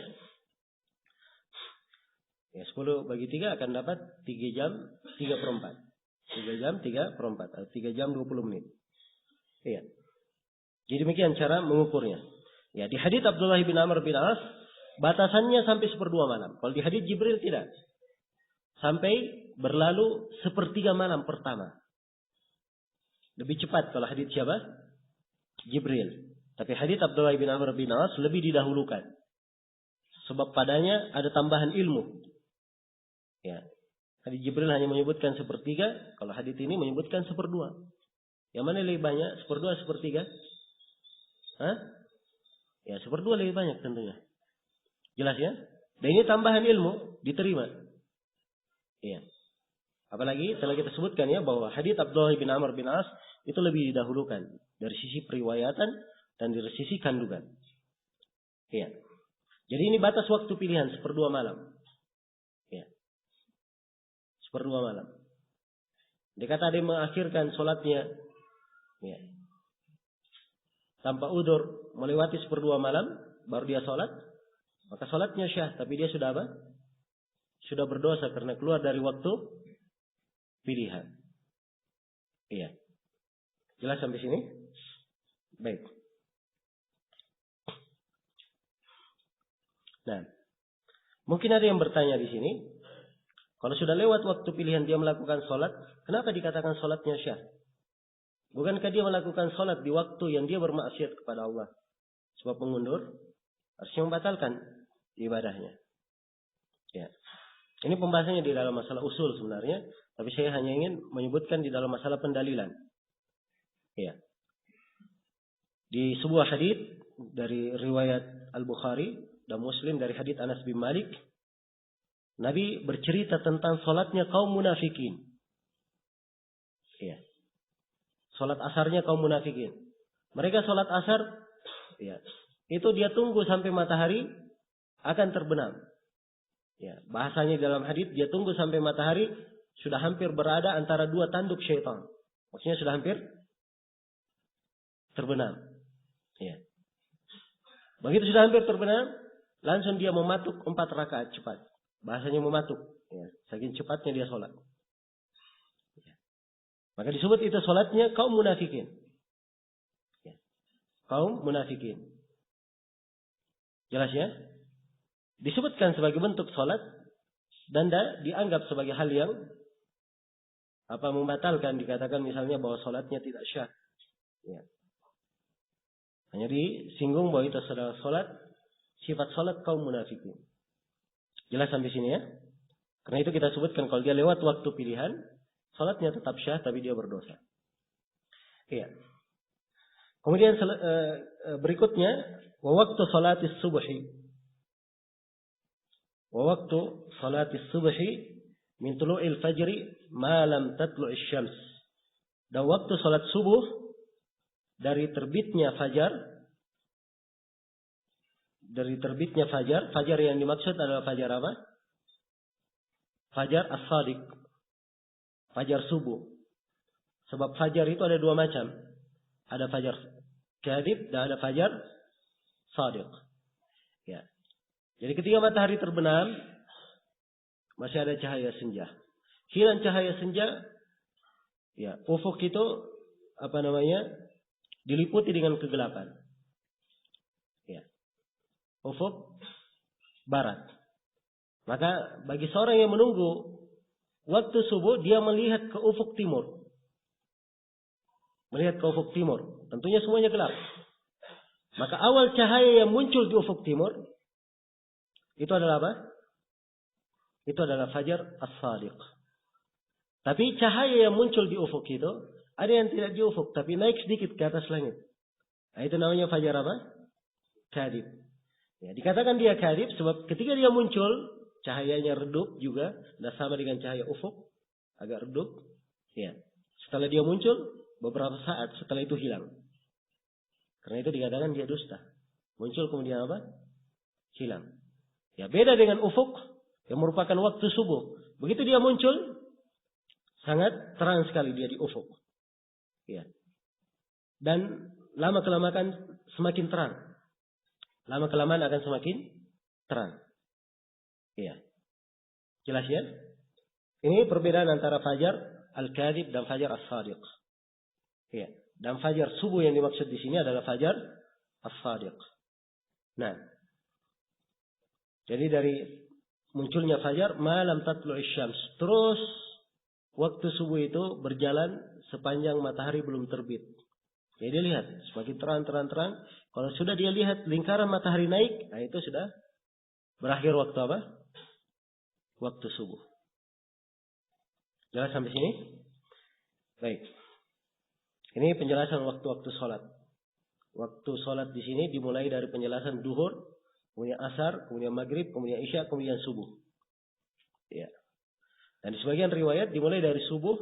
Speaker 1: Ya, 10 bagi 3 akan dapat 3 jam 3/4. 3 jam 3/4. Atau 3 jam 20 menit. Iya. Jadi demikian cara mengukurnya. Ya, di hadits Abdullah bin Amr bin As, batasannya sampai 1/2 malam. Kalau di hadits Jibril tidak. Sampai berlalu 1/3 malam pertama. Lebih cepat kalau hadits siapa? Jibril. Tapi hadits Abdullah bin Amr bin As lebih didahulukan. Sebab padanya ada tambahan ilmu. Ya. Hadits Jibril hanya menyebutkan 1/3. Kalau hadits ini menyebutkan 1/2. Yang mana lebih banyak? 1/2, 1/3? Hah? Ya, 1/2 lebih banyak tentunya. Jelas ya? Dan ini tambahan ilmu. Diterima. Iya. Apalagi telah kita sebutkan ya bahwa hadits Abdullah bin Amr bin As itu lebih didahulukan. Dari sisi periwayatan dan dari sisi kandungan. Iya. Jadi ini batas waktu pilihan 1/2 malam. Ya. 1/2 malam. Dia kata ada yang mengakhirkan sholatnya. Ya. Tanpa udur melewati 1/2 malam. Baru dia sholat. Maka sholatnya syah. Tapi dia sudah apa? Sudah berdosa karena keluar dari waktu pilihan. Iya. Jelas sampai sini? Baik. Nah, mungkin ada yang bertanya di sini, kalau sudah lewat waktu pilihan dia melakukan sholat, kenapa dikatakan sholatnya syah? Bukankah dia melakukan sholat di waktu yang dia bermaksiat kepada Allah? Sebab pengundur harusnya membatalkan ibadahnya. Ya. Ini pembahasannya di dalam masalah usul sebenarnya, tapi saya hanya ingin menyebutkan di dalam masalah pendalilan. Ya. Di sebuah hadits dari riwayat Al-Bukhari dan Muslim dari hadits Anas bin Malik, Nabi bercerita tentang salatnya kaum munafikin. Ya. Salat asarnya kaum munafikin. Mereka salat asar, ya, itu dia tunggu sampai matahari akan terbenam. Ya, bahasanya dalam hadits dia tunggu sampai matahari sudah hampir berada antara 2 tanduk syaitan. Maksudnya sudah hampir terbenam. Ya. Begitu sudah hampir terbenam, langsung dia mematuk 4 rakaat cepat. Bahasanya mematuk. Ya, saking cepatnya dia sholat. Ya. Maka disebut itu sholatnya kaum munafikin. Ya. Kaum munafikin. Jelas ya? Disebutkan sebagai bentuk sholat dan dianggap sebagai hal yang membatalkan, dikatakan misalnya bahwa sholatnya tidak syah. Ya. Hanya disinggung bahwa itu adalah sholat sifat salat kaum munafikin. Jelas sampai sini ya? Karena itu kita sebutkan kalau dia lewat waktu pilihan, salatnya tetap syah tapi dia berdosa. Iya. Kemudian berikutnya, wa waktu salatis subhi. Wa waktu salatis subhi min tulu'il fajri ma lam tatlu'is syams. Dan waktu salat subuh dari terbitnya fajar, fajar yang dimaksud adalah fajar apa? Fajar as-sadiq. Fajar subuh. Sebab fajar itu ada dua macam. Ada fajar kadhib dan ada fajar sadiq. Ya. Jadi ketika matahari terbenam, masih ada cahaya senja. Hilang cahaya senja, ya, ufuk itu diliputi dengan kegelapan. Ya. Ufuk barat. Maka bagi seorang yang menunggu waktu subuh, dia melihat ke ufuk timur. Melihat ke ufuk timur. Tentunya semuanya gelap. Maka awal cahaya yang muncul di ufuk timur, itu adalah apa? Itu adalah fajar as-sadiq. Tapi cahaya yang muncul di ufuk itu, ada yang tidak di ufuk, tapi naik sedikit ke atas langit. Nah, itu namanya fajar apa? Kadhib. Ya, dikatakan dia kadhib sebab ketika dia muncul, cahayanya redup juga, dan sama dengan cahaya ufuk, agak redup. Ya. Setelah dia muncul, beberapa saat setelah itu hilang. Karena itu dikatakan dia dusta. Muncul kemudian apa? Hilang. Ya, beda dengan ufuk yang merupakan waktu subuh. Begitu dia muncul, sangat terang sekali dia di ufuk. Ya. Dan lama-kelamaan semakin terang. Lama-kelamaan akan semakin terang. Iya. Jelas ya? Ini perbedaan antara fajar al-kadhib dan fajar as-sadiq. Iya. Dan fajar subuh yang dimaksud di sini adalah fajar as-sadiq. Nah. Jadi dari munculnya fajar malam tatlu'is syams. Terus waktu subuh itu berjalan sepanjang matahari belum terbit. Jadi lihat semakin terang. Kalau sudah dia lihat lingkaran matahari naik, nah itu sudah berakhir waktu apa? Waktu subuh. Jelas sampai sini? Baik. Ini penjelasan waktu-waktu sholat. Waktu sholat di sini dimulai dari penjelasan duhur, kemudian asar, kemudian maghrib, kemudian isya, kemudian subuh. Ya. Dan di sebagian riwayat dimulai dari subuh,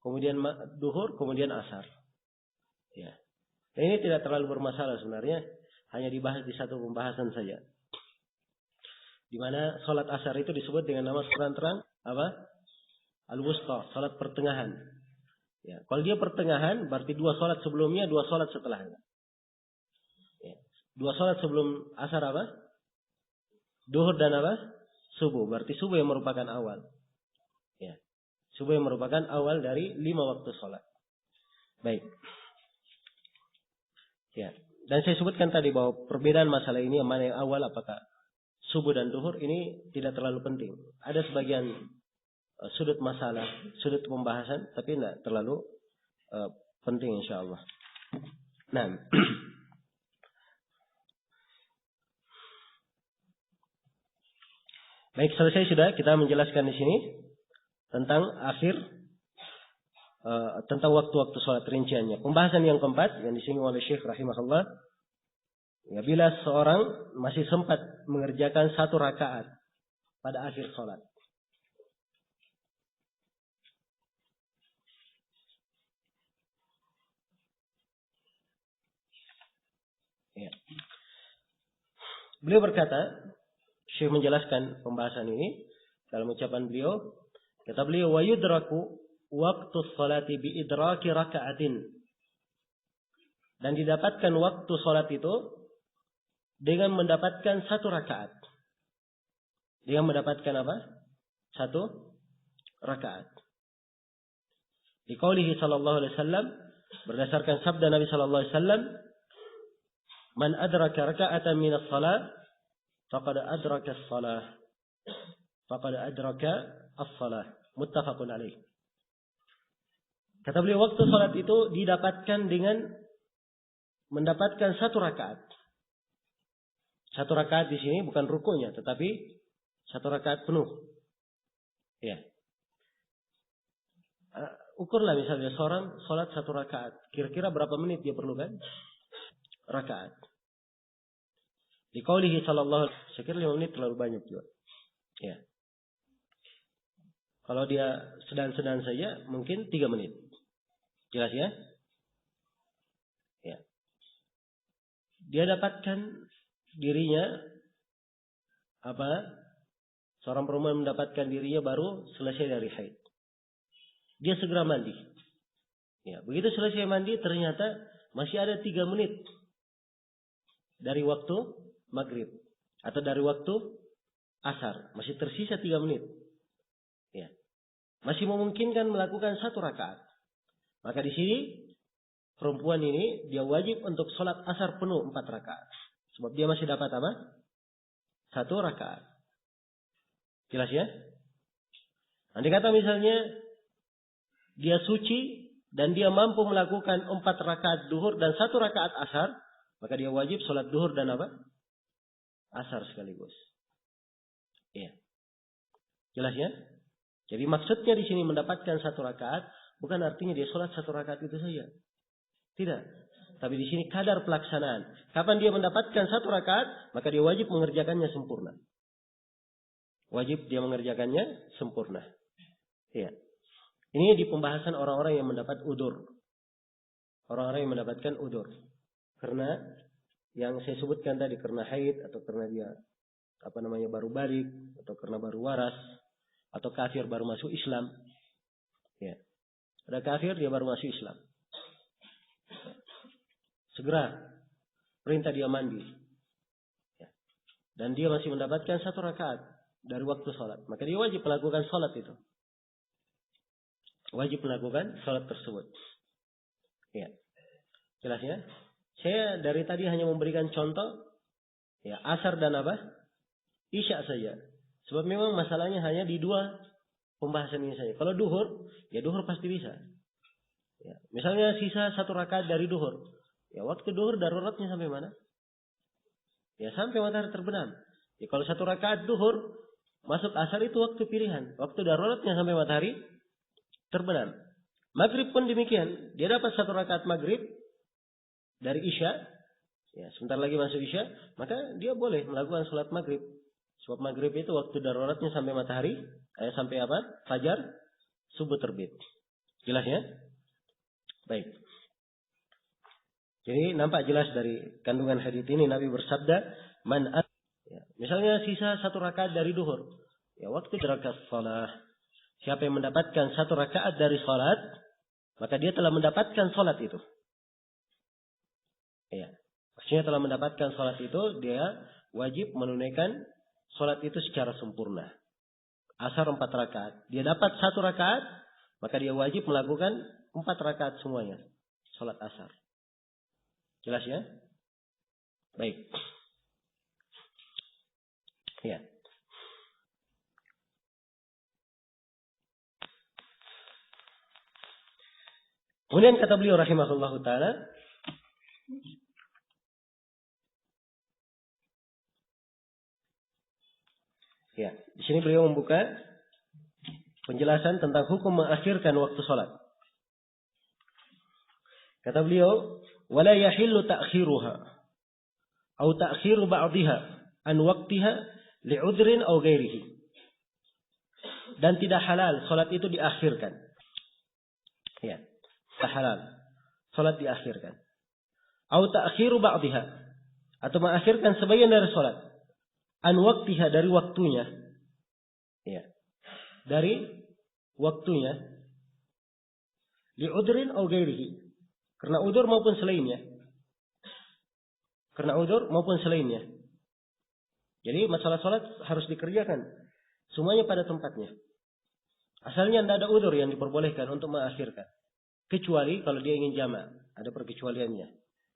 Speaker 1: kemudian duhur, kemudian asar. Ya. Dan ini tidak terlalu bermasalah sebenarnya, hanya dibahas di satu pembahasan saja. Di mana sholat asar itu disebut dengan nama terang-terang apa? Al-wusta, sholat pertengahan. Ya, kalau dia pertengahan, berarti 2 sholat sebelumnya, 2 sholat setelahnya. Ya. 2 sholat sebelum asar apa? Duhur dan apa? Subuh. Berarti subuh yang merupakan awal. Ya. Subuh yang merupakan awal dari 5 waktu sholat. Baik. Ya. Dan saya sebutkan tadi bahwa perbedaan masalah ini yang mana yang awal, apakah subuh dan duhur, ini tidak terlalu penting. Ada sebagian sudut masalah, sudut pembahasan, tapi tidak terlalu penting insyaallah. Nah, baik, selesai sudah kita menjelaskan di sini tentang tentang waktu-waktu sholat rinciannya. Pembahasan yang keempat yang disinggung oleh Syekh rahimahullah, ya, bila seorang masih sempat mengerjakan 1 rakaat pada akhir sholat. Ya. Beliau berkata, Syekh menjelaskan pembahasan ini dalam ucapan beliau, kata beliau, wa yudraku waktu sholati bi idraki raka'atin. Dan didapatkan waktu sholat itu dengan mendapatkan 1 rakaat. Dengan mendapatkan apa? 1 rakaat. Di qaulihi sallallahu alaihi wasallam, berdasarkan sabda Nabi sallallahu alaihi wasallam, man adraka raka'atan min as-salat faqad adraka as-salah. Faqad adraka as-salah. Muttafaqun alaih. Kata beliau, waktu salat itu didapatkan dengan mendapatkan 1 rakaat. Satu rakaat di sini bukan rukunya, tetapi satu rakaat penuh. Ya. Ukurlah misalnya seorang sholat satu rakaat. Kira-kira berapa menit dia perlukan? Rakaat. Di qaulihi sallallahu alaihi wasallam, saya kira 5 menit terlalu banyak juga. Ya. Kalau dia sedang-sedang saja, mungkin 3 menit. Jelas ya? Ya. Dia dapatkan dirinya seorang perempuan mendapatkan dirinya baru selesai dari haid. Dia segera mandi. Ya, begitu selesai mandi ternyata masih ada 3 menit dari waktu maghrib atau dari waktu asar, masih tersisa 3 menit. Ya. Masih memungkinkan melakukan satu rakaat. Maka di sini perempuan ini dia wajib untuk sholat asar penuh 4 rakaat. Sebab dia masih dapat apa? 1 rakaat. Jelas ya? Andai kata misalnya dia suci dan dia mampu melakukan 4 rakaat duhur dan 1 rakaat asar, maka dia wajib sholat duhur dan apa? Asar sekaligus. Iya. Jelas ya? Jadi maksudnya di sini mendapatkan 1 rakaat bukan artinya dia sholat 1 rakaat itu saja. Tidak. Tapi di sini kadar pelaksanaan. Kapan dia mendapatkan 1 rakaat, maka dia wajib mengerjakannya sempurna. Wajib dia mengerjakannya sempurna. Iya. Ini di pembahasan orang-orang yang mendapat udur. Orang-orang yang mendapatkan udur. Karena yang saya sebutkan tadi, karena haid atau karena dia baru balik atau karena baru waras atau kafir baru masuk Islam. Ya. Ada kafir dia baru masuk Islam. Segera perintah dia mandi. Ya. Dan dia masih mendapatkan 1 rakaat dari waktu sholat. Maka dia wajib melakukan sholat itu. Wajib melakukan sholat tersebut. Ya. Jelas ya? Saya dari tadi hanya memberikan contoh. Ya, asar dan Isya saja. Sebab memang masalahnya hanya di 2 pembahasan ini saja. Kalau duhur, ya duhur pasti bisa. Ya. Misalnya sisa 1 rakaat dari duhur. Ya waktu duhur daruratnya sampai mana? Ya sampai matahari terbenam. Ya kalau 1 rakaat duhur, masuk asar itu waktu pilihan. Waktu daruratnya sampai matahari terbenam. Maghrib pun demikian. Dia dapat 1 rakaat maghrib dari Isya. Ya, sebentar lagi masuk Isya. Maka dia boleh melakukan sholat maghrib. Sebab maghrib itu waktu daruratnya sampai matahari. Sampai Fajar. Subuh terbit. Jelas ya? Baik. Jadi nampak jelas dari kandungan hadits ini. Nabi bersabda. Ya, misalnya sisa 1 rakaat dari duhur. Ya waktu rakaat salat. Siapa yang mendapatkan 1 rakaat dari salat. Maka dia telah mendapatkan salat itu. Ya. Maksudnya telah mendapatkan salat itu. Dia wajib menunaikan salat itu secara sempurna. Asar 4 rakaat. Dia dapat 1 rakaat. Maka dia wajib melakukan 4 rakaat semuanya. Salat asar. Jelas ya? Baik. Ya. Kemudian kata beliau rahimahullahu ta'ala. Ya, di sini beliau membuka penjelasan tentang hukum mengakhirkan waktu salat. Kata beliau, "Wala yahillu ta'khiruha aw ta'khiru ba'dihha an waqtiha li'udhrin aw ghairihi." Dan tidak halal salat itu diakhirkan. Ya, tidak halal salat diakhirkan. Aw ta'khiru ba'dihha, atau mengakhirkan sebagian dari salat. An waqtiha, dari waktunya. Ya. Dari waktunya. Li'udhrin aw ghairihi. Karena udzur maupun selainnya. Karena udzur maupun selainnya. Jadi masalah salat harus dikerjakan semuanya pada tempatnya. Asalnya tidak ada udzur yang diperbolehkan untuk mengakhirkan. Kecuali kalau dia ingin jamak, ada perkecualiannya.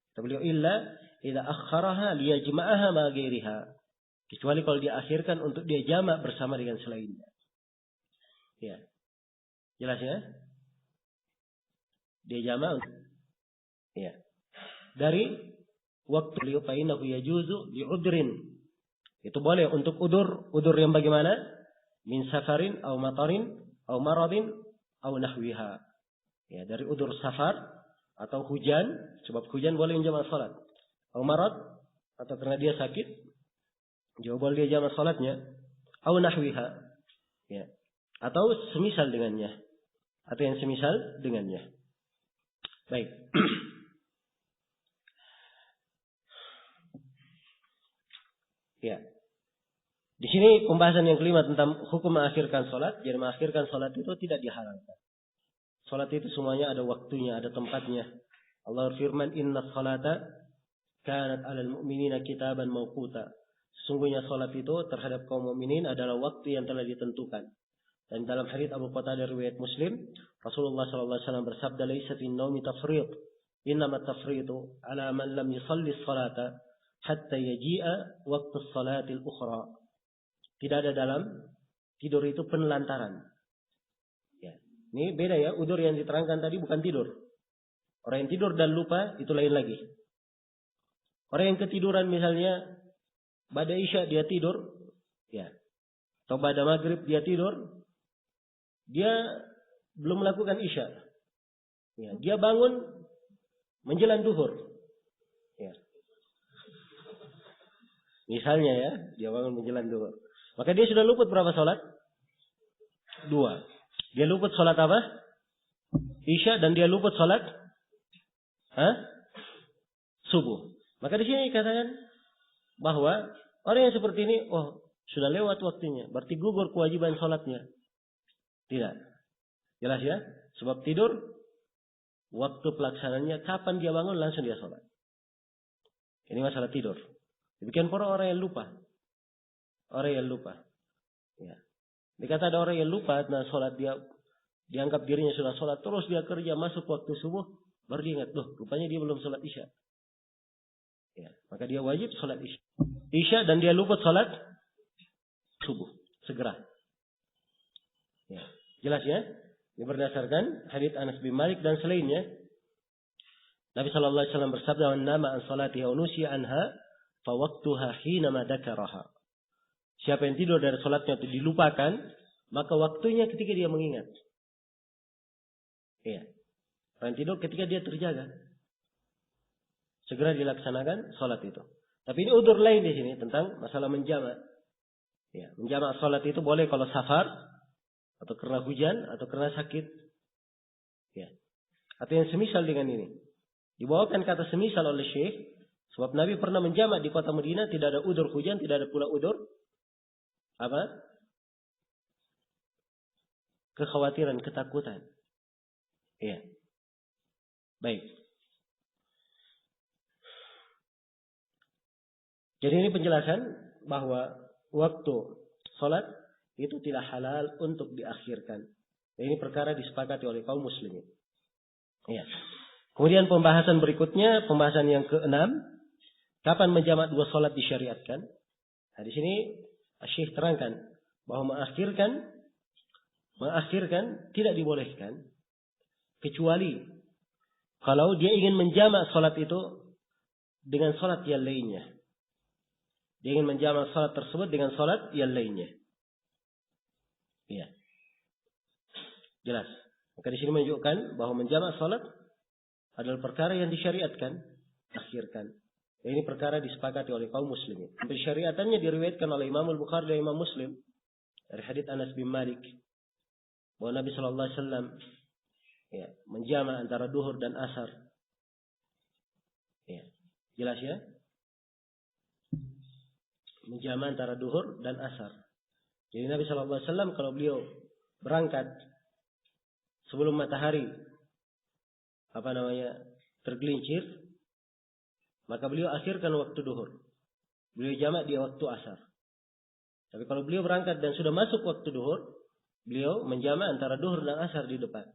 Speaker 1: Kata beliau, illa idza akhkharaha liyajma'aha ma ghairiha. Kecuali kalau dia akhirkan untuk dia jamak bersama dengan selainnya. Ya. Jelas ya? Dia jamak. Ya. Dari waktu beliau fa innahu yajuzu li'udrin. Itu boleh untuk udur yang bagaimana? Min safarin aw matarin aw maradin aw nahwiha. Ya, dari udur safar atau hujan, sebab hujan boleh menjamak salat. Aw marad, atau karena dia sakit, juga boleh dia jamak salatnya. Aw nahwiha. Ya. Atau semisal dengannya. Atau yang semisal dengannya. Baik. Ya. Di sini pembahasan yang kelima tentang hukum mengakhirkan salat. Jadi mengakhirkan salat itu tidak dihalalkan. Salat itu semuanya ada waktunya, ada tempatnya. Allah firman, "Inna salata kanat 'alal mu'minina kitaban mawquta." Sesungguhnya salat itu terhadap kaum mukminin adalah waktu yang telah ditentukan. Dan dalam hadits Abu Qatadah riwayat Muslim, Rasulullah sallallahu alaihi wasallam bersabda, "Laisa fin naumi tafriq, innama tafriqu 'ala man lam yusalli as-salata hatta yaji'a waqtu as-salati al-ukhra." Tidak ada dalam tidur itu penelantaran. Ya. Ini beda ya, udur yang diterangkan tadi bukan tidur. Orang yang tidur dan lupa itu lain lagi. Orang yang ketiduran misalnya pada Isya dia tidur, ya. Atau pada Maghrib dia tidur, dia belum melakukan Isya. Ya, dia bangun menjelang duhur. Ya. Misalnya ya, dia bangun menjelang duhur. Maka dia sudah luput berapa sholat? 2. Dia luput sholat apa? Isya, dan dia luput sholat subuh. Maka di sini dikatakan bahwa orang yang seperti ini, sudah lewat waktunya, berarti gugur kewajiban sholatnya. Tidak. Jelas ya? Sebab tidur, waktu pelaksananya, kapan dia bangun langsung dia sholat. Ini masalah tidur. Demikian pula orang yang lupa. Orang yang lupa. Ya. Dikata ada orang yang lupa, nah sholat dia dianggap dirinya sudah sholat, terus dia kerja masuk waktu subuh, baru dia ingat, rupanya dia belum sholat Isya. Ya. Maka dia wajib sholat Isya dan dia luput sholat subuh. Segera. Ya. Jelas ya? Ini berdasarkan hadits Anas bin Malik dan selainnya. Nabi sallallahu alaihi wasallam bersabda, "Man nama an salatiha wa nusiya anha, fa waqtuha hina ma dzakaraha." Siapa yang tidur dari salatnya itu dilupakan, maka waktunya ketika dia mengingat. Iya. Orang tidur ketika dia terjaga. Segera dilaksanakan salat itu. Tapi ini udzur lain di sini tentang masalah menjamak. Ya, menjamak salat itu boleh kalau safar, atau karena hujan, atau karena sakit. Ya. Atau yang semisal dengan ini. Dibawakan kata semisal oleh Syekh, sebab Nabi pernah menjamak di kota Madinah, tidak ada udzur hujan, tidak ada pula udzur kekhawatiran, ketakutan. Iya. Baik. Jadi ini penjelasan bahwa waktu sholat itu tidak halal untuk diakhirkan. Ini perkara disepakati oleh kaum muslimin. Iya. Kemudian pembahasan berikutnya, pembahasan yang ke-6, kapan menjamak 2 sholat disyariatkan. Nah, di sini Syekh terangkan bahwa mengakhirkan tidak dibolehkan kecuali kalau dia ingin menjamak sholat itu dengan sholat yang lainnya. Dia ingin menjamak sholat tersebut dengan sholat yang lainnya. Iya. Jelas. Maka di sini menunjukkan bahwa menjamak sholat adalah perkara yang disyariatkan, akhirkan. Ini perkara disepakati oleh kaum muslimin. Pensyariatannya diriwayatkan oleh Imam Al-Bukhari dan Imam Muslim dari hadits Anas bin Malik bahwa Nabi sallallahu alaihi wasallam menjamak antara duhur dan asar. Ya. Jelas ya? Menjamak antara duhur dan asar. Jadi Nabi sallallahu alaihi wasallam kalau beliau berangkat sebelum matahari tergelincir, maka beliau akhirkan waktu duhur. Beliau jamak di waktu asar. Tapi kalau beliau berangkat dan sudah masuk waktu duhur, beliau menjamak antara duhur dan asar di depan.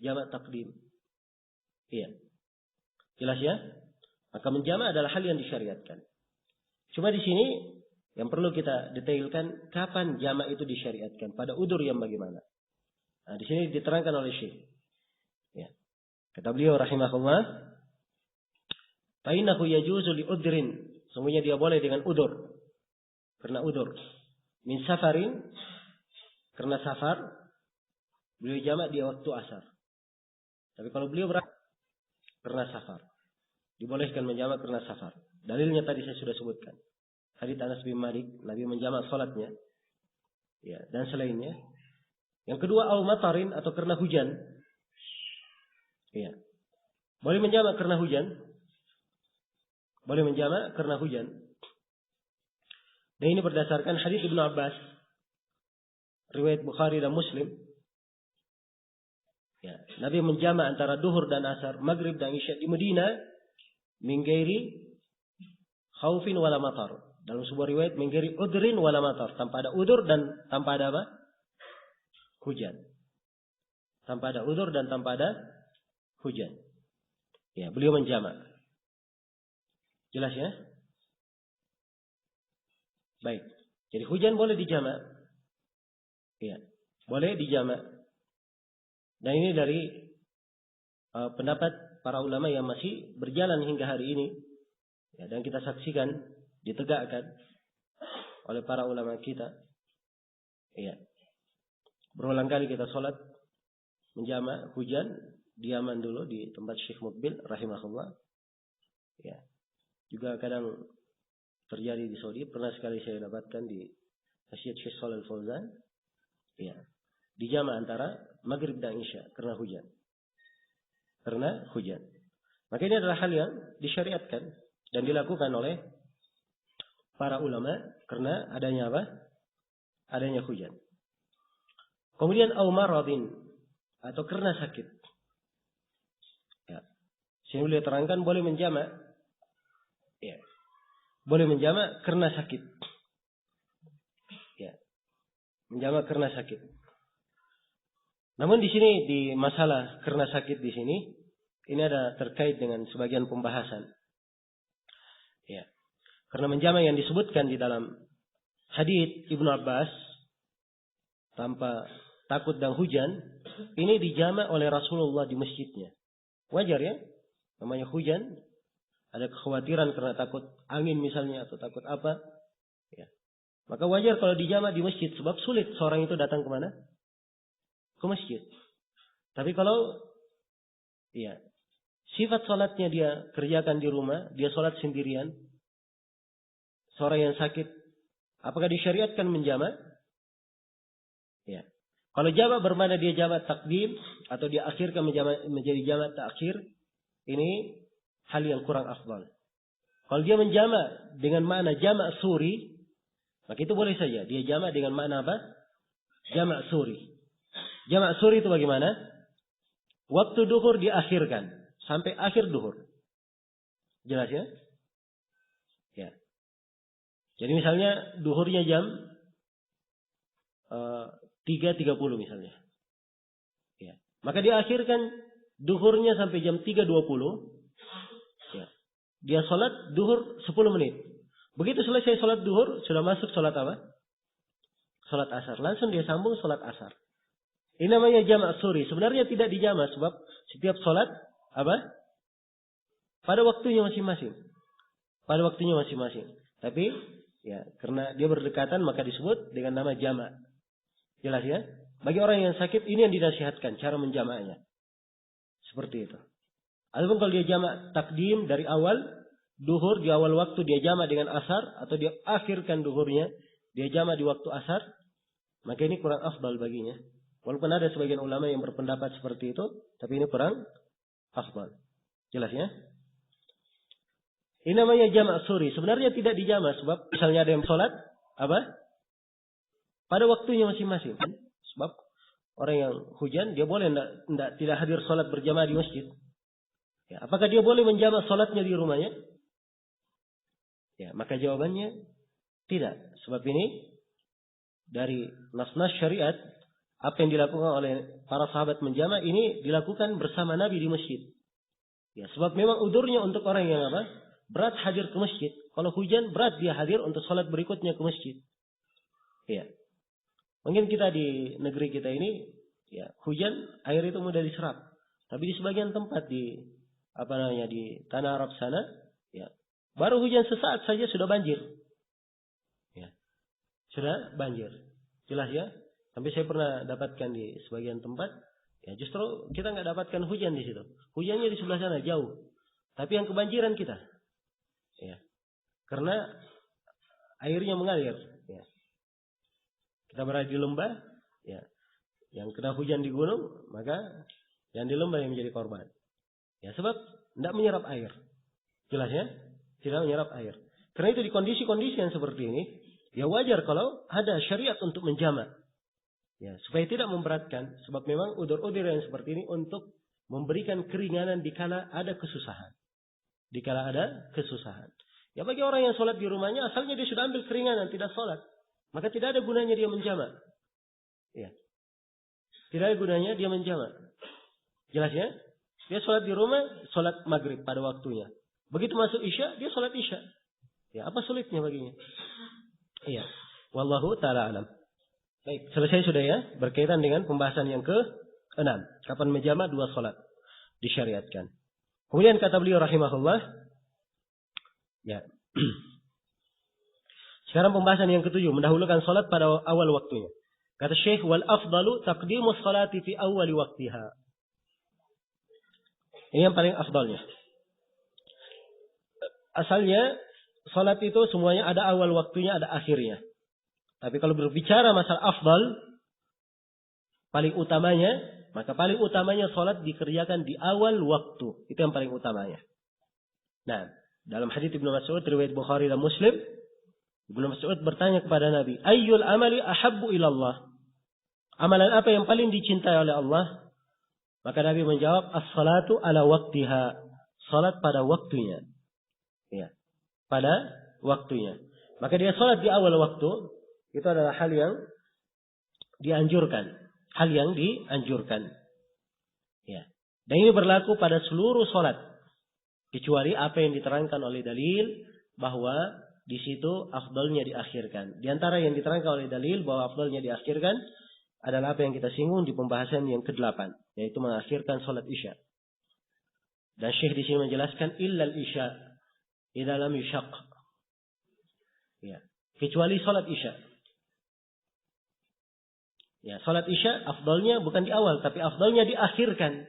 Speaker 1: Jamak takdim. Iya. Jelas ya? Maka menjamak adalah hal yang disyariatkan. Cuma di sini yang perlu kita detailkan, kapan jamak itu disyariatkan, pada udzur yang bagaimana. Nah, di sini diterangkan oleh Syekh. Ya. Kata beliau rahimahullah, Fa innahu yajuzu li udrin. Sungguhnya dia boleh dengan udur. Karena udur. Min safarin. Karena safar. Beliau jamak di waktu asar. Tapi kalau beliau karena safar. Dibolehkan menjamak karena safar. Dalilnya tadi saya sudah sebutkan. Hadits Anas bin Malik, Nabi menjamak salatnya. Ya, dan selainnya. Yang kedua, au matarin atau karena hujan. Ya. Boleh menjamak karena hujan. Boleh menjamak karena hujan. Dan ini berdasarkan hadits Ibnu Abbas. Riwayat Bukhari dan Muslim. Ya, Nabi menjamak antara duhur dan asar, maghrib dan isya di Madinah. Min ghairi khaufin wala matar. Dalam sebuah riwayat min ghairi udrin wala matar, tanpa ada udur dan tanpa ada apa? Hujan. Tanpa ada udur dan tanpa ada hujan. Ya, beliau menjamak. Jelas ya? Baik. Jadi hujan boleh dijamak. Ya, boleh dijamak. Dan ini dari pendapat para ulama yang masih berjalan hingga hari ini, ya, dan kita saksikan ditegakkan oleh para ulama kita. Ya. Berulang kali kita sholat menjamak hujan di Yaman dulu di tempat Syekh Mukbil rahimahullah. Ya. Juga kadang terjadi di Saudi. Pernah sekali saya dapatkan di Masjid Syekh Shalal Fauzan. Ya. Dijamak antara maghrib dan isya karena hujan. Karena hujan. Maka ini adalah hal yang disyariatkan dan dilakukan oleh para ulama karena adanya apa? Adanya hujan. Kemudian au maradin atau karena sakit. Ya. Sehingga beliau terangkan boleh menjamak. Ya. Boleh menjamak karena sakit. Ya. Menjamak karena sakit. Namun di sini di masalah karena sakit di sini ini ada terkait dengan sebagian pembahasan. Ya. Karena menjamak yang disebutkan di dalam hadits Ibnu Abbas tanpa takut dan hujan ini dijamak oleh Rasulullah di masjidnya. Wajar ya? Namanya hujan, ada kekhawatiran karena takut angin misalnya atau takut apa. Ya. Maka wajar kalau dijamak di masjid sebab sulit seorang itu datang ke mana? Ke masjid. Tapi kalau ya sifat sholatnya dia kerjakan di rumah, dia sholat sendirian, seorang yang sakit, apakah disyariatkan menjamak? Ya. Kalau jamak bermakna dia jamak takdim atau dia akhirkan menjadi jamak takhir, ini hal yang kurang afdal. Kalau dia menjamak dengan makna jamak suri, maka itu boleh saja. Dia jamak dengan makna apa? Jamak suri. Jamak suri itu bagaimana? Waktu duhur diakhirkan sampai akhir duhur. Jelas ya? Ya. Jadi misalnya duhurnya jam 3.30 misalnya. Ya. Maka dia akhirkan duhurnya sampai jam 3.20. Ya. Dia sholat duhur 10 menit. Begitu selesai sholat duhur, sudah masuk sholat apa? Sholat asar. Langsung dia sambung sholat asar. Ini namanya jamak suri. Sebenarnya tidak dijamak sebab setiap sholat apa? Pada waktunya masing-masing. Pada waktunya masing-masing. Tapi ya karena dia berdekatan maka disebut dengan nama jamak. Jelas ya? Bagi orang yang sakit ini yang dinasihatkan cara menjamaknya. Seperti itu. Adapun kalau dia jamak takdim dari awal duhur di awal waktu dia jamak dengan asar atau dia akhirkan duhurnya dia jamak di waktu asar, maka ini kurang afdal baginya. Walaupun ada sebagian ulama yang berpendapat seperti itu, tapi ini kurang afdal. Jelas ya? Ini namanya jamak suri. Sebenarnya tidak dijamak sebab misalnya ada yang sholat apa? Pada waktunya masing-masing. Sebab orang yang hujan dia boleh tidak hadir sholat berjamaah di masjid. Ya, apakah dia boleh menjamak sholatnya di rumahnya? Ya, maka jawabannya tidak. Sebab ini dari nas-nas syariat apa yang dilakukan oleh para sahabat menjamak ini dilakukan bersama Nabi di masjid. Ya, sebab memang udurnya untuk orang yang apa? Berat hadir ke masjid. Kalau hujan berat dia hadir untuk sholat berikutnya ke masjid. Ya. Mungkin kita di negeri kita ini ya hujan air itu mudah diserap. Tapi di sebagian tempat di di tanah Arab sana Baru hujan sesaat saja sudah banjir. Ya. Sudah banjir. Jelas ya? Sampai saya pernah dapatkan di sebagian tempat, ya justru kita nggak dapatkan hujan di situ. Hujannya di sebelah sana jauh. Tapi yang kebanjiran kita. Ya. Karena airnya mengalir. Ya. Kita berada di lembah, ya. Yang kena hujan di gunung, maka yang di lembah yang menjadi korban. Ya, sebab tidak menyerap air. Jelas ya? Tidak menyerap air. Karena itu di kondisi-kondisi yang seperti ini, ya wajar kalau ada syariat untuk menjamak. Ya, supaya tidak memberatkan. Sebab memang udzur-udzur yang seperti ini untuk memberikan keringanan dikala ada kesusahan. Dikala ada kesusahan. Ya bagi orang yang sholat di rumahnya, asalnya dia sudah ambil keringanan, tidak sholat. Maka tidak ada gunanya dia menjamak. Ya. Tidak ada gunanya dia menjamak. Jelas ya? Dia sholat di rumah, sholat maghrib pada waktunya. Begitu masuk isya, dia sholat isya. Ya, apa sulitnya baginya? Iya. Wallahu ta'ala alam. Baik, selesai sudah ya. Berkaitan dengan pembahasan yang ke-6. Kapan menjamak dua sholat disyariatkan. Kemudian kata beliau rahimahullah. Ya. Sekarang pembahasan yang ke-7. Mendahulukan sholat pada awal waktunya. Kata Syekh, wal afdalu taqdimus sholati fi awali waktiha. Ini yang paling afdalnya. Asalnya, salat itu semuanya ada awal waktunya, ada akhirnya. Tapi kalau berbicara masalah afdal, paling utamanya, maka paling utamanya salat dikerjakan di awal waktu. Itu yang paling utamanya. Nah, dalam hadits Ibnu Mas'ud, riwayat Bukhari dan Muslim, Ibnu Mas'ud bertanya kepada Nabi, ayyul amali ahabbu ilallah? Amalan apa yang paling dicintai oleh Allah? Maka Nabi menjawab, as-salatu ala waktiha. Salat pada waktunya. Ya, pada waktunya. Maka dia sholat di awal waktu, itu adalah hal yang dianjurkan. Hal yang dianjurkan. Ya. Dan ini berlaku pada seluruh sholat. Kecuali apa yang diterangkan oleh dalil, bahwa di situ afdalnya diakhirkan. Di antara yang diterangkan oleh dalil, bahwa afdalnya diakhirkan, adalah apa yang kita singgung di pembahasan yang ke-8. Yaitu mengakhirkan sholat isya. Dan Syekh di sini menjelaskan, illal isya. Di dalam yushaq. Ya. Kecuali salat isya. Ya, salat isya afdalnya bukan di awal, tapi afdalnya diakhirkan.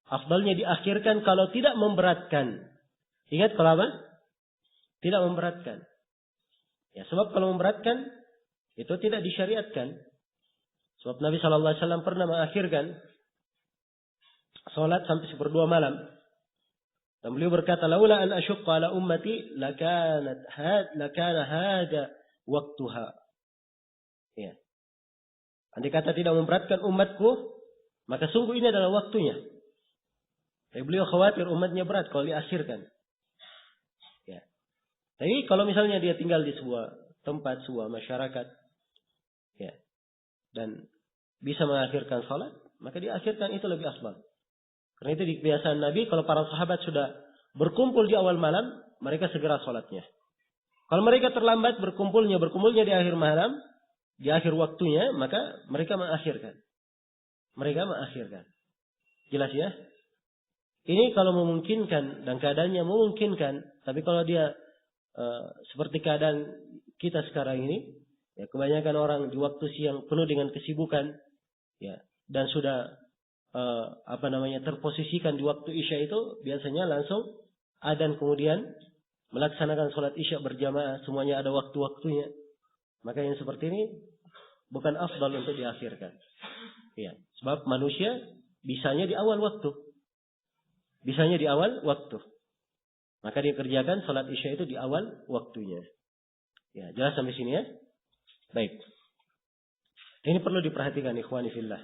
Speaker 1: Afdalnya diakhirkan kalau tidak memberatkan. Ingat kalau apa? Tidak memberatkan. Ya, sebab kalau memberatkan itu tidak disyariatkan. Sebab Nabi SAW pernah mengakhirkan salat sampai 1/2 malam. Dan beliau berkata, laula an asyqa ala ummati lakana hada waktuha. Ya. Andai kata tidak memberatkan umatku, maka sungguh ini adalah waktunya. Tapi beliau khawatir umatnya berat kalau diakhirkan. Ya. Tapi kalau misalnya dia tinggal di sebuah tempat, sebuah masyarakat, ya, dan bisa mengakhirkan salat, maka diakhirkan itu lebih afdal. Karena itu di kebiasaan Nabi, kalau para sahabat sudah berkumpul di awal malam, mereka segera sholatnya. Kalau mereka terlambat berkumpulnya di akhir malam, di akhir waktunya, maka mereka mengakhirkan. Mereka mengakhirkan. Jelas ya? Ini kalau memungkinkan dan keadaannya memungkinkan, tapi kalau dia seperti keadaan kita sekarang ini, ya kebanyakan orang di waktu siang penuh dengan kesibukan, ya, dan sudah terposisikan di waktu isya itu, biasanya langsung adzan kemudian melaksanakan sholat isya berjamaah, semuanya ada waktu-waktunya. Maka yang seperti ini bukan afdal untuk diakhirkan. Ya, sebab manusia bisanya di awal waktu. Bisanya di awal waktu. Maka dia kerjakan sholat isya itu di awal waktunya. Ya, jelas sampai sini ya? Baik. Ini perlu diperhatikan ikhwani fillah.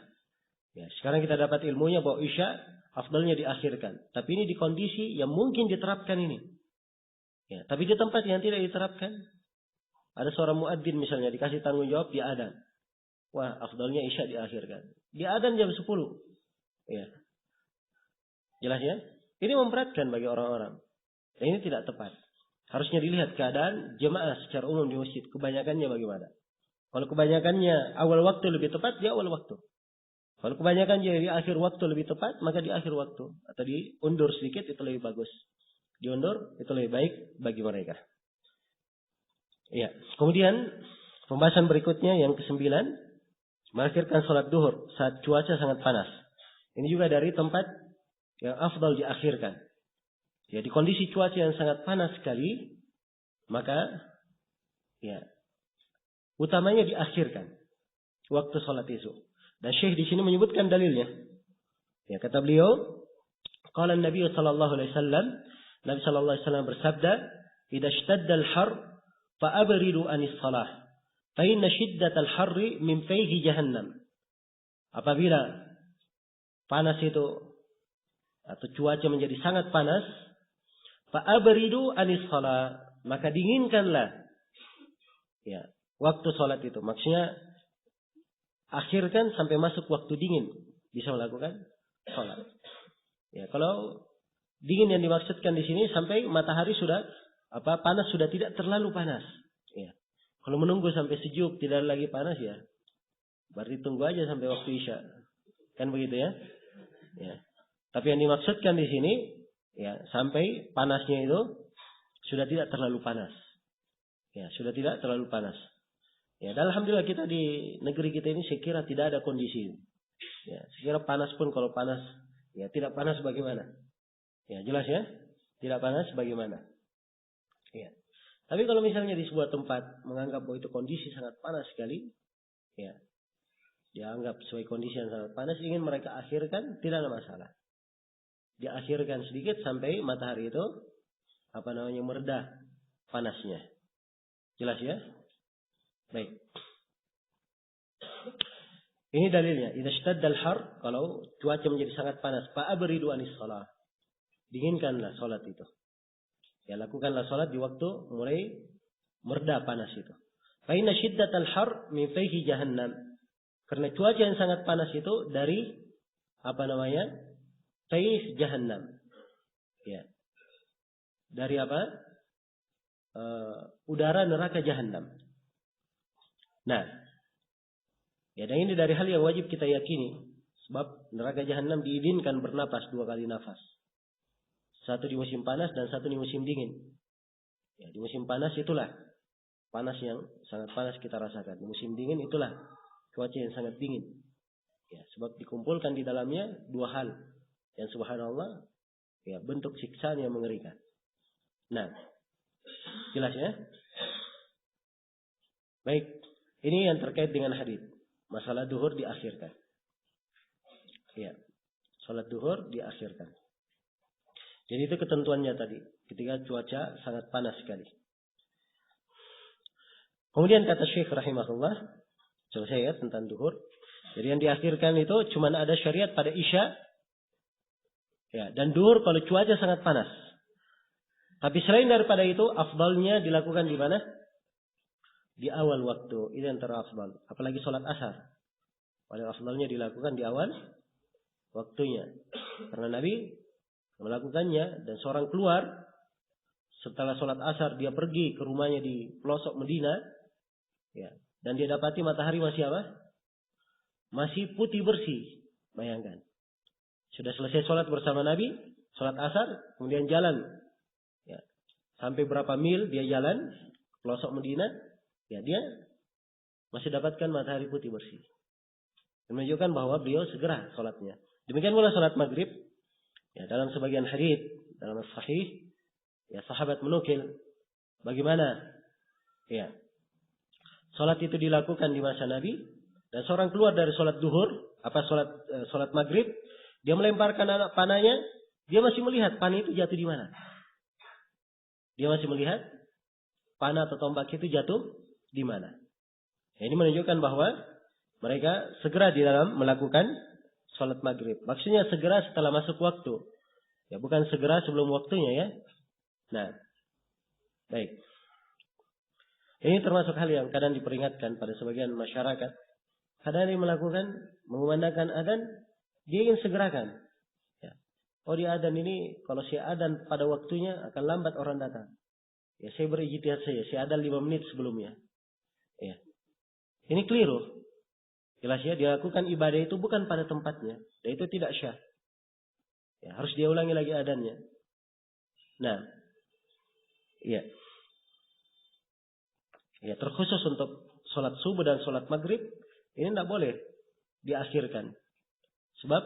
Speaker 1: Ya, sekarang kita dapat ilmunya bahwa isya afdalnya diakhirkan. Tapi ini di kondisi yang mungkin diterapkan ini. Ya, tapi di tempat yang tidak diterapkan. Ada seorang muadzin misalnya dikasih tanggung jawab dia adzan. Wah, afdalnya isya diakhirkan. Dia adzan jam 10. Ya. Jelas ya? Ini memberatkan bagi orang-orang. Dan ini tidak tepat. Harusnya dilihat keadaan jemaah secara umum di masjid. Kebanyakannya bagaimana? Kalau kebanyakannya awal waktu lebih tepat, dia awal waktu. Kalau kebanyakan jadi di akhir waktu lebih tepat, maka di akhir waktu. Atau diundur sedikit, itu lebih bagus. diundur, itu lebih baik bagi mereka. Ya. Kemudian pembahasan berikutnya yang ke-9, mengakhirkan sholat duhur saat cuaca sangat panas. Ini juga dari tempat yang afdal diakhirkan. Ya, di kondisi cuaca yang sangat panas sekali, maka ya utamanya diakhirkan waktu sholat isu. Dan Syekh di sini menyebutkan dalilnya. Ya, kata beliau, qala Nabi sallallahu alaihi wasallam, Nabi sallallahu alaihi wasallam bersabda, "Idza ishtadda al-har fa abridu anis shalah, fa inna shiddatal harri min fayhi jahannam." Apabila panas itu atau cuaca menjadi sangat panas, fa abridu anis shalah, maka dinginkanlah ya waktu salat itu. Maksudnya akhirkan sampai masuk waktu dingin bisa melakukan salat. Ya, kalau dingin yang dimaksudkan di sini sampai matahari sudah panas sudah tidak terlalu panas. Ya. Kalau menunggu sampai sejuk tidak lagi panas ya, berarti tunggu aja sampai waktu isya. Kan begitu ya? Ya. Tapi yang dimaksudkan di sini ya sampai panasnya itu sudah tidak terlalu panas. Ya, sudah tidak terlalu panas. Ya, dan alhamdulillah kita di negeri kita ini saya kira tidak ada kondisi. Ya, saya kira panas pun kalau panas ya tidak panas bagaimana? Ya, jelas ya? Tidak panas bagaimana? Ya. Tapi kalau misalnya di sebuah tempat menganggap bahwa itu kondisi sangat panas sekali, ya. Dianggap sebagai kondisi yang sangat panas, ingin mereka akhirkan, tidak ada masalah. Diakhirkan sedikit sampai matahari itu mereda panasnya. Jelas ya? Baik. Ini dalilnya. Idza ishtadda al-har, kalau cuaca menjadi sangat panas, fa abridu anis shalah. Dinginkanlah salat itu. Ya, lakukanlah salat di waktu mulai mereda panas itu. Fa inna shiddatal har min fayhi jahannam. Karena cuaca yang sangat panas itu dari fayh jahannam. Ya. Dari udara neraka jahannam. Nah, ya, dan ini dari hal yang wajib kita yakini. Sebab neraka jahannam diizinkan bernapas 2 kali nafas. Satu di musim panas dan satu di musim dingin. Ya, di musim panas itulah panas yang sangat panas kita rasakan. Di musim dingin itulah cuaca yang sangat dingin. Ya, sebab dikumpulkan di dalamnya 2 hal. Yang subhanallah ya bentuk siksaan yang mengerikan. Nah, jelas ya? Baik, ini yang terkait dengan hadis. Masalah duhur diakhirkan. Ya, salat duhur diakhirkan. Jadi itu ketentuannya tadi. Ketika cuaca sangat panas sekali. Kemudian kata Syekh rahimahullah, selesai ya tentang duhur. Jadi yang diakhirkan itu cuma ada syariat pada isya. Ya, dan duhur kalau cuaca sangat panas. Tapi selain daripada itu, afdalnya dilakukan di mana? Di awal waktu. Itu yang terafdal. Apalagi sholat asar. Paling afdalnya dilakukan di awal waktunya. Karena Nabi melakukannya dan seorang keluar setelah sholat asar, dia pergi ke rumahnya di pelosok Medina, ya, dan dia dapati matahari masih masih putih bersih. Bayangkan, sudah selesai sholat bersama Nabi, sholat asar, kemudian jalan, ya, sampai berapa mil dia jalan pelosok Medina, ya, dia masih dapatkan matahari putih bersih. Menunjukkan bahwa beliau segera sholatnya. Demikian pula sholat maghrib. Ya, dalam sebagian hadis dalam sahih, ya, sahabat menukil bagaimana ya salat itu dilakukan di masa Nabi, dan seorang keluar dari salat duhur, salat maghrib, dia melemparkan anak panahnya, dia masih melihat panah itu jatuh di mana. Dia masih melihat panah atau tombak itu jatuh di mana. Ya, ini menunjukkan bahwa mereka segera di dalam melakukan salat maghrib. Maksudnya segera setelah masuk waktu. Ya, bukan segera sebelum waktunya ya. Nah, baik. Ini termasuk hal yang kadang diperingatkan pada sebagian masyarakat. Kadang dia mengumandangkan adzan, dia ingin segerakan. Ya. Oh, di adzan ini, kalau saya adzan pada waktunya akan lambat orang datang. Ya, saya berijtihad saja, saya adzan 5 menit sebelumnya. Ya. Ini keliru. Jelas ya, dia lakukan ibadah itu bukan pada tempatnya. Dan itu tidak syah. Ya, harus dia ulangi lagi adzannya. Nah, iya. Ya, terkhusus untuk sholat subuh dan sholat maghrib, ini tidak boleh diakhirkan. Sebab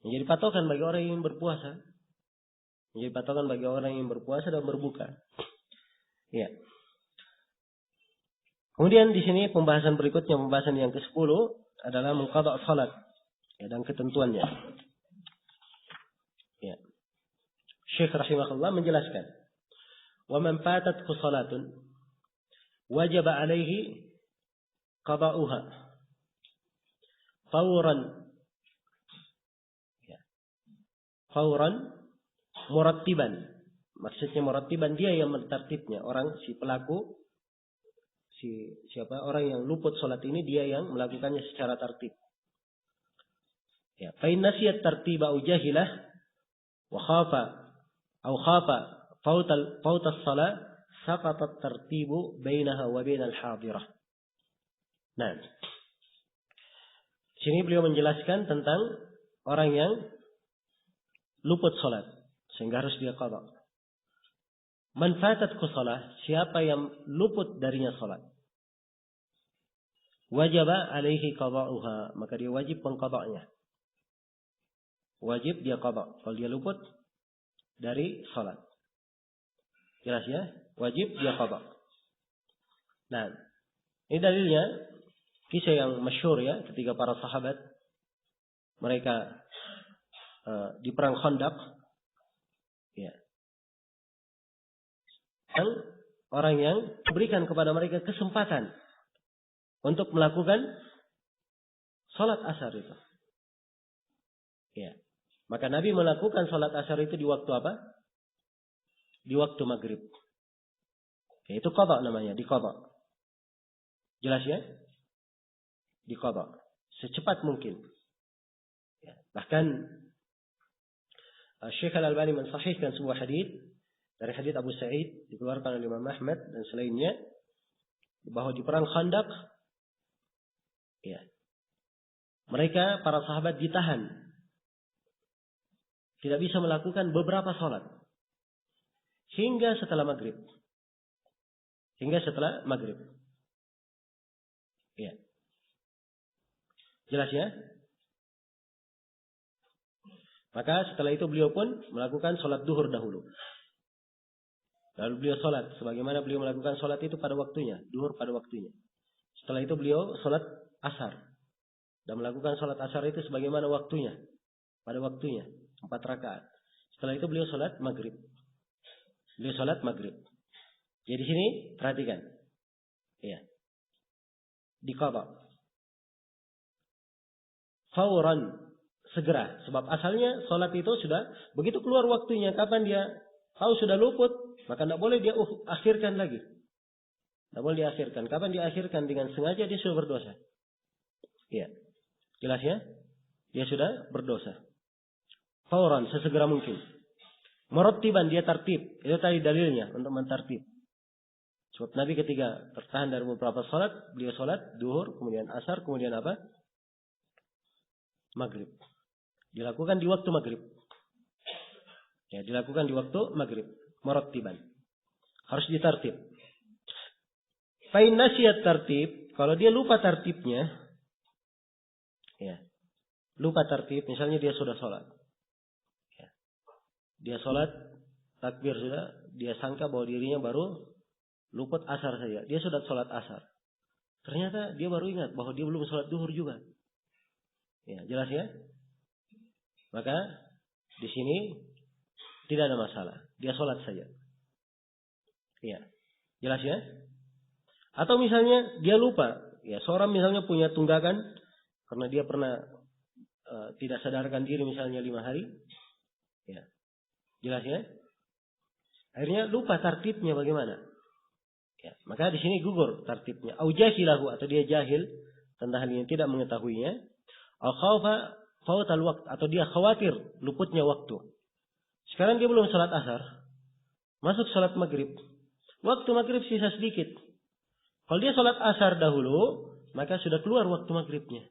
Speaker 1: menjadi patokan bagi orang yang berpuasa. Menjadi patokan bagi orang yang berpuasa dan berbuka. Ya. Kemudian di sini pembahasan berikutnya, pembahasan yang ke-10 adalah mengqadha' salat, ya, dan ketentuannya. Ya. Syekh rahimahullah menjelaskan, "Wa man fatathu salatun wajib 'alaihi qada'uha fawran." Ya. Fawran murattiban. Maksudnya murattiban, dia yang mentertibnya, orang si pelaku orang yang luput salat ini dia yang melakukannya secara tertib. Ya, fa in nasiyat tartiba au jahilah wa khafa fautas salat saqatat tartibu bainaha wa bainal hadirah. Nah, sini beliau menjelaskan tentang orang yang luput salat sehingga harus dia qadha. Man fatatku salat, siapa yang luput darinya salat, wajaba alaihi qada'uha, maka dia wajib mengqada'nya. Wajib dia qadha' kalau dia luput dari salat. Jelas ya? Wajib dia qadha'. Nah, ini dalilnya kisah yang masyhur ya, ketika para sahabat mereka di perang Khandaq, ya. Dan orang yang berikan kepada mereka kesempatan untuk melakukan salat asar itu. Ya. Maka Nabi melakukan salat asar itu di waktu apa? Di waktu maghrib. Ya, itu qadha namanya, di qadha. Jelas ya? Di qadha. Secepat mungkin. Ya. Bahkan Syekh Al-Albani mensahihkan sebuah hadits dari hadits Abu Sa'id dikeluarkan oleh Imam Ahmad dan selainnya, bahwa di perang Khandaq, ya, mereka para sahabat ditahan, tidak bisa melakukan beberapa salat hingga setelah maghrib. Hingga setelah maghrib. Ya. Jelas ya? Maka setelah itu beliau pun melakukan salat duhur dahulu. Lalu beliau salat sebagaimana beliau melakukan salat itu pada waktunya, duhur pada waktunya. Setelah itu beliau salat asar dan melakukan salat asar itu sebagaimana waktunya, pada waktunya, 4 rakaat. Setelah itu beliau salat maghrib. Beliau salat maghrib. Jadi di sini perhatikan, ya, di qadha fauran, segera, sebab asalnya salat itu sudah begitu keluar waktunya, kapan dia tahu sudah luput, maka tidak boleh dia akhirkan lagi. Tidak boleh diakhirkan. Kapan diakhirkan dengan sengaja, dia sudah berdosa. Ya. Jelas ya? Dia sudah berdosa. Fauran, sesegera mungkin. Murattiban, dia tertib. Itu tadi dalilnya untuk mentertib. Sebab Nabi ketika tertahan dari beberapa salat, beliau salat duhur, kemudian asar, kemudian apa? Maghrib. Dilakukan di waktu maghrib. Ya, dilakukan di waktu maghrib. Murattiban. Harus ditertib. Fa'in nasiyat tertib, kalau dia lupa tertibnya, ya, lupa tertib, misalnya dia sudah sholat, ya, dia sholat, takbir sudah, dia sangka bahwa dirinya baru luput asar saja, dia sudah sholat asar, ternyata dia baru ingat bahwa dia belum sholat duhur juga, ya, jelas ya, maka di sini tidak ada masalah, dia sholat saja, ya, jelas ya. Atau misalnya dia lupa, ya, seorang misalnya punya tunggakan karena dia pernah tidak sadarkan diri misalnya 5 hari, ya, jelas ya. Akhirnya lupa tertibnya bagaimana, ya, maka di sini gugur tertibnya. Au jahilahu, atau dia jahil tentang hal ini, tidak mengetahuinya. Au khaufa fautal waqt, atau dia khawatir luputnya waktu. Sekarang dia belum salat asar, masuk salat maghrib, waktu maghrib sisa sedikit. Kalau dia sholat asar dahulu, maka sudah keluar waktu maghribnya.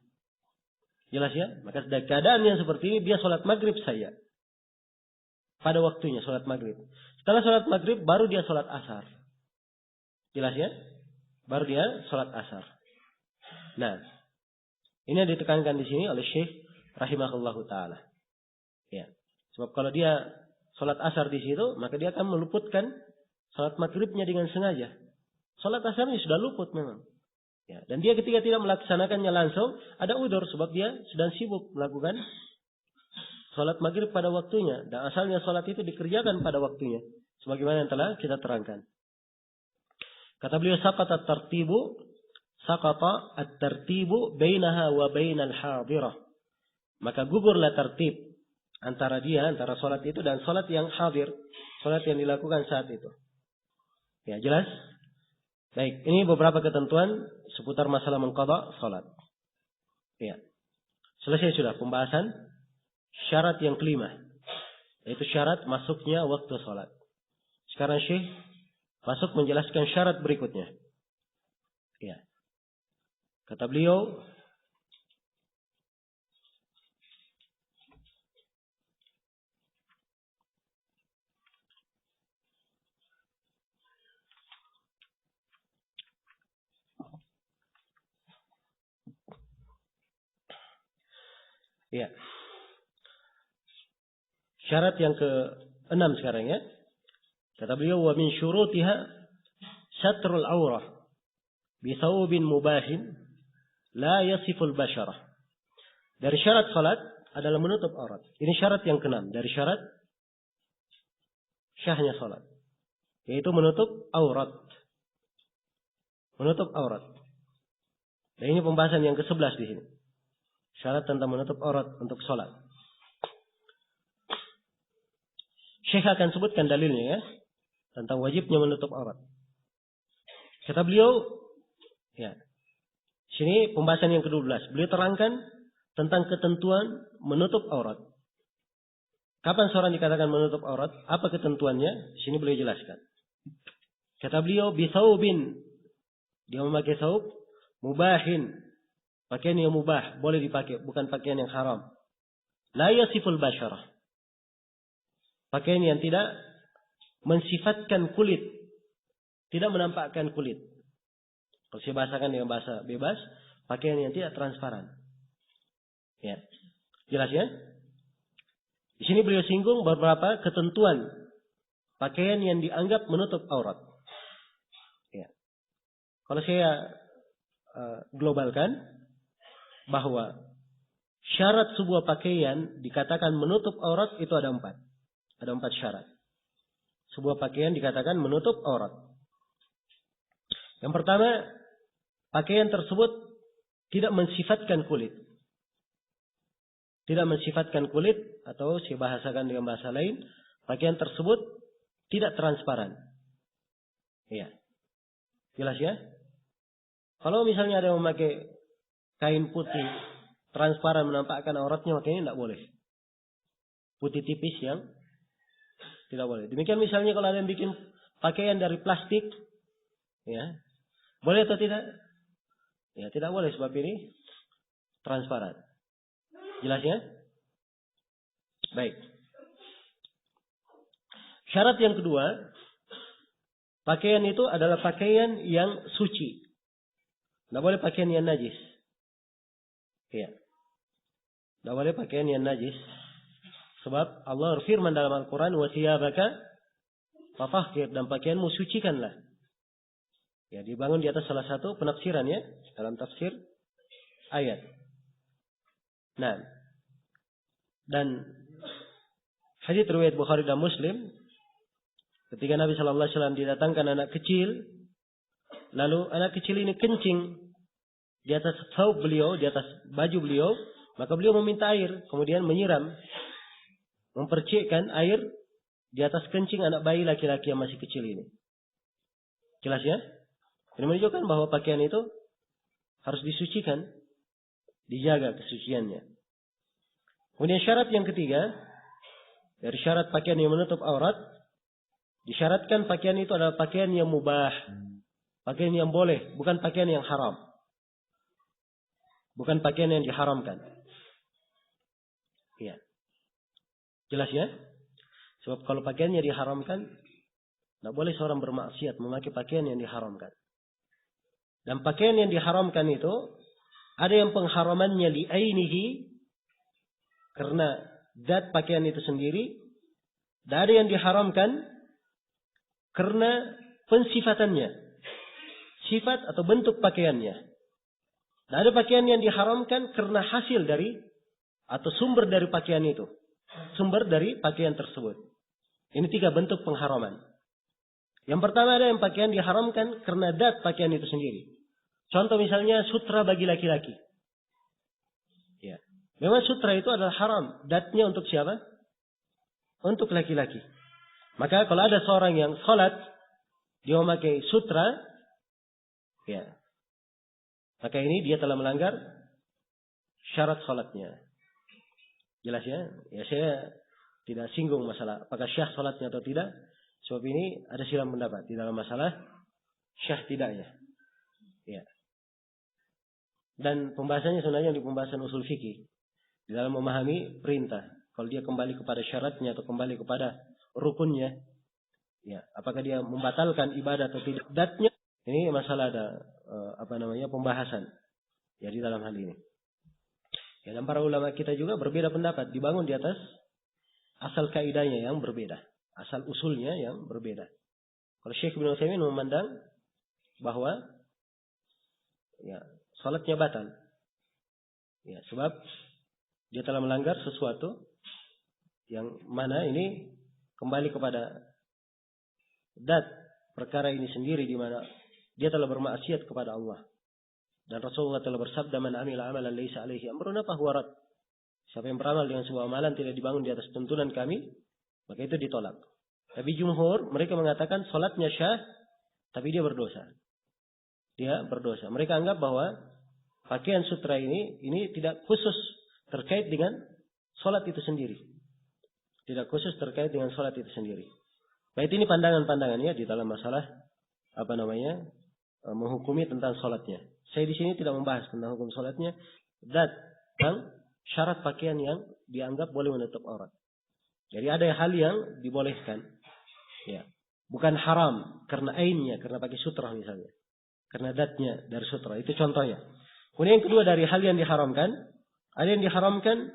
Speaker 1: Jelas ya? Maka keadaan yang seperti ini, dia sholat maghrib saja. pada waktunya sholat maghrib. Setelah sholat maghrib baru dia sholat asar. Jelas ya? Baru dia sholat asar. Nah, ini yang ditekankan di sini oleh Syekh rahimahullahu taala. Ya. Sebab kalau dia sholat asar di situ, maka dia akan meluputkan sholat maghribnya dengan sengaja. Sholat asarnya sudah luput memang. Ya. Dan dia ketika tidak melaksanakannya langsung, ada udzur sebab dia sedang sibuk melakukan sholat maghrib pada waktunya. Dan asalnya sholat itu dikerjakan pada waktunya. Sebagaimana yang telah kita terangkan. Kata beliau, saqata at-tartibu bainaha wa bainal hadirah. Maka gugurlah tertib antara sholat itu dan sholat yang hadir. Sholat yang dilakukan saat itu. Ya, jelas? Baik, ini beberapa ketentuan seputar masalah mengqadha sholat. Ya. Selesai sudah pembahasan syarat yang kelima. Yaitu syarat masuknya waktu sholat. Sekarang Syekh masuk menjelaskan syarat berikutnya. Ya. Kata beliau, ya. Syarat yang ke-6 sekarang ya. Kata beliau, wa min syurutiha satrul aurah bi thawbin mubahin la yasiful basyarah. Dari syarat salat adalah menutup aurat. Ini syarat yang ke-6 dari syarat syahnya salat. Yaitu menutup aurat. Menutup aurat. Dan ini pembahasan yang ke-11 di sini. Syarat tentang menutup aurat untuk salat. Syekh akan sebutkan dalilnya ya. Tentang wajibnya menutup aurat. Kata beliau, ya. Sini pembahasan yang ke-12. Beliau terangkan tentang ketentuan menutup aurat. Kapan seorang dikatakan menutup aurat? Apa ketentuannya? Sini beliau jelaskan. Kata beliau, bisaubin. Dia memakai saub mubahin. Pakaian yang mubah. Boleh dipakai. Bukan pakaian yang haram. La yasiful basyarah. Pakaian yang tidak mensifatkan kulit. Tidak menampakkan kulit. Kalau saya bahasakan dengan bahasa bebas. Pakaian yang tidak transparan. Ya. Jelas ya? Di sini beliau singgung beberapa ketentuan. Pakaian yang dianggap menutup aurat. Ya. Kalau saya globalkan. Bahwa syarat sebuah pakaian dikatakan menutup aurat itu ada 4. Ada 4 syarat. Sebuah pakaian dikatakan menutup aurat. Yang pertama, pakaian tersebut tidak mensifatkan kulit. Tidak mensifatkan kulit, atau saya bahasakan dengan bahasa lain, pakaian tersebut tidak transparan. Iya. Jelas ya? Kalau misalnya ada yang memakai kain putih, transparan menampakkan auratnya, makanya tidak boleh. Putih tipis yang tidak boleh. Demikian misalnya kalau ada yang bikin pakaian dari plastik, ya, boleh atau tidak? Ya, tidak boleh sebab ini transparan. Jelas ya? Baik. Syarat yang kedua, pakaian itu adalah pakaian yang suci. Tidak boleh pakaian yang najis. Ya. Tidak boleh pakaian yang najis. Sebab Allah berfirman dalam Al-Quran, wa thiyabaka fatahhir, dan pakaianmu sucikanlah. Ya, dibangun di atas salah satu penafsiran ya, dalam tafsir ayat. Nah, dan hadits riwayat Bukhari dan Muslim, ketika Nabi sallallahu alaihi wasallam didatangkan anak kecil, lalu anak kecil ini kencing di atas thawb beliau, di atas baju beliau, maka beliau meminta air, kemudian menyiram, mempercikkan air di atas kencing anak bayi laki-laki yang masih kecil ini. Jelas ya? Ini menunjukkan bahwa pakaian itu harus disucikan, dijaga kesuciannya. Kemudian syarat yang ketiga, dari syarat pakaian yang menutup aurat, disyaratkan pakaian itu adalah pakaian yang mubah, pakaian yang boleh, bukan pakaian yang haram. Bukan pakaian yang diharamkan. Iya. Jelas ya? Sebab kalau pakaiannya diharamkan, tidak boleh seorang bermaksiat memakai pakaian yang diharamkan. Dan pakaian yang diharamkan itu, ada yang pengharamannya li'ainihi, karena zat pakaian itu sendiri. Dan ada yang diharamkan karena pensifatannya. Sifat atau bentuk pakaiannya. Dan ada pakaian yang diharamkan karena hasil dari, atau sumber dari pakaian itu. Sumber dari pakaian tersebut. Ini 3 bentuk pengharaman. Yang pertama ada yang pakaian diharamkan karena zat pakaian itu sendiri. Contoh misalnya sutra bagi laki-laki. Ya. Memang sutra itu adalah haram. Zatnya untuk siapa? Untuk laki-laki. Maka kalau ada seorang yang sholat, dia memakai sutra, ya, maka ini dia telah melanggar syarat sholatnya. Jelas ya? Ya saya tidak singgung masalah apakah syah sholatnya atau tidak. Sebab ini ada silang pendapat di dalam masalah syah tidaknya. Ya. Dan pembahasannya sebenarnya di pembahasan usul fikih. Di dalam memahami perintah. Kalau dia kembali kepada syaratnya atau kembali kepada rukunnya. Ya. Apakah dia membatalkan ibadah atau tidak. Datnya. Ini masalah ada pembahasan. Ya di dalam hal ini. Ya, dan para ulama kita juga berbeda pendapat. Dibangun di atas asal kaidahnya yang berbeda. Asal usulnya yang berbeda. Kalau Syekh Ibnu Utsaimin memandang bahwa ya, salatnya batal. Ya, sebab dia telah melanggar sesuatu yang mana ini kembali kepada zat perkara ini sendiri di mana dia telah bermaksiat kepada Allah. Dan Rasulullah telah bersabda, "Man 'amila 'amalan laisa 'alaihi amruna fahuwa rad." Siapa yang beramal dengan sebuah amalan tidak dibangun di atas tuntunan kami, maka itu ditolak. Tapi jumhur mereka mengatakan salatnya syah, tapi dia berdosa. Dia berdosa. Mereka anggap bahwa pakaian sutra ini tidak khusus terkait dengan salat itu sendiri. Tidak khusus terkait dengan salat itu sendiri. Baik, ini pandangan-pandangannya di dalam masalah menghukumi tentang salatnya. Saya di sini tidak membahas tentang hukum salatnya. Dan syarat pakaian yang dianggap boleh menutup aurat. Jadi ada hal yang dibolehkan. Ya. Bukan haram karena ainnya, karena pakai sutra misalnya. Karena datnya dari sutra. Itu contohnya. Kemudian yang kedua dari hal yang diharamkan. Ada yang diharamkan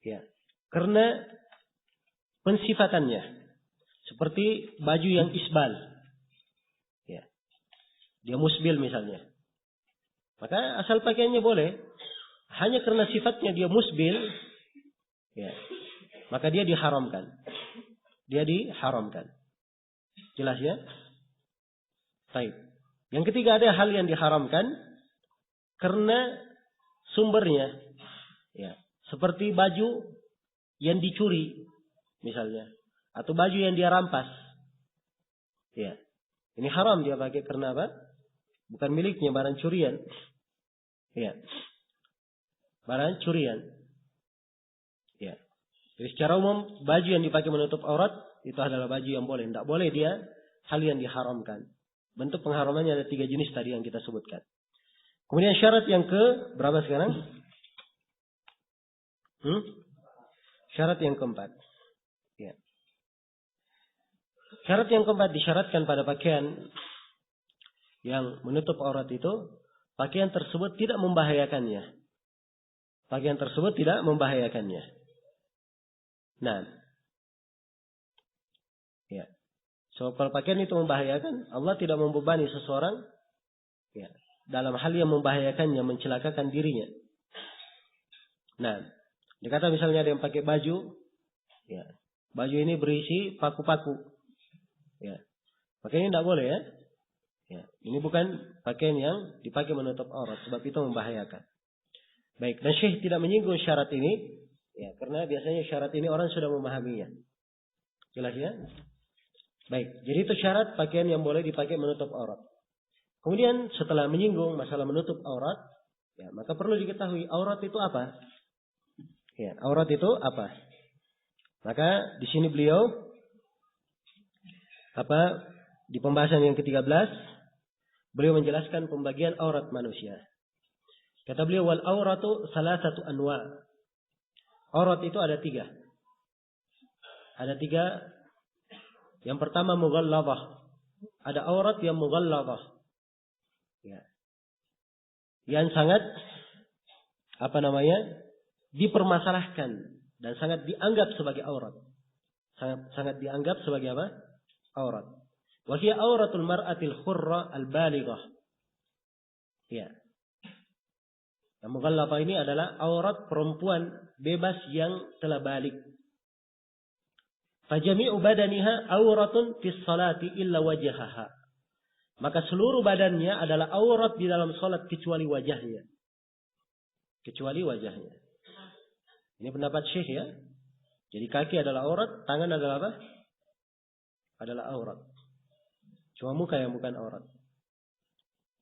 Speaker 1: ya, karena pensifatannya. Seperti baju yang isbal. Ya. Dia musbil misalnya. Maka asal pakaiannya boleh. Hanya karena sifatnya dia musbil. Ya. Maka dia diharamkan. Dia diharamkan. Jelas ya? Baik. Yang ketiga ada hal yang diharamkan. Karena sumbernya. Ya. Seperti baju yang dicuri. Misalnya. Atau baju yang dia rampas. Ya. Ini haram dia pakai karena apa? Bukan miliknya, barang curian. Ya. Barang curian. Ya. Jadi secara umum baju yang dipakai menutup aurat itu adalah baju yang boleh. Tidak boleh dia hal yang diharamkan. Bentuk pengharamannya ada 3 jenis tadi yang kita sebutkan. Kemudian syarat yang ke berapa sekarang? Syarat yang keempat. Ya. Syarat yang keempat disyaratkan pada pakaian yang menutup aurat itu, pakaian tersebut tidak membahayakannya. Pakaian tersebut tidak membahayakannya. Nah, ya. So kalau pakaian itu membahayakan, Allah tidak membebani seseorang, ya, dalam hal yang membahayakannya, mencelakakan dirinya. Nah, dikata misalnya ada yang pakai baju, ya, baju ini berisi paku-paku, ya, pakaian ini tidak boleh ya. Ya, ini bukan pakaian yang dipakai menutup aurat, sebab itu membahayakan. Baik, dan Syekh tidak menyinggung syarat ini, ya, karena biasanya syarat ini orang sudah memahaminya. Jelas ya? Baik, jadi itu syarat pakaian yang boleh dipakai menutup aurat. Kemudian setelah menyinggung masalah menutup aurat, ya, maka perlu diketahui aurat itu apa? Ya, aurat itu apa? Maka di sini beliau di pembahasan yang ke-13 beliau menjelaskan pembagian aurat manusia. Kata beliau, wal auratu salasatu anwa. Aurat itu ada 3. Ada 3. Yang pertama mughalladhah. Ada aurat yang mughalladhah. Ya. Yang sangat dipermasalahkan dan sangat dianggap sebagai aurat. Sangat dianggap sebagai apa? Aurat. Wa hiya auratul mar'atil khurra al-balighah. Ya. Yang mughalladhah ini adalah aurat perempuan bebas yang telah balik. Fajami'u badaniha auratun fis salati illa wajhaha. Maka seluruh badannya adalah aurat di dalam salat kecuali wajahnya. Kecuali wajahnya. Ini pendapat Syekh ya. Jadi kaki adalah aurat, tangan adalah apa? Adalah aurat. Cuma muka yang bukan aurat.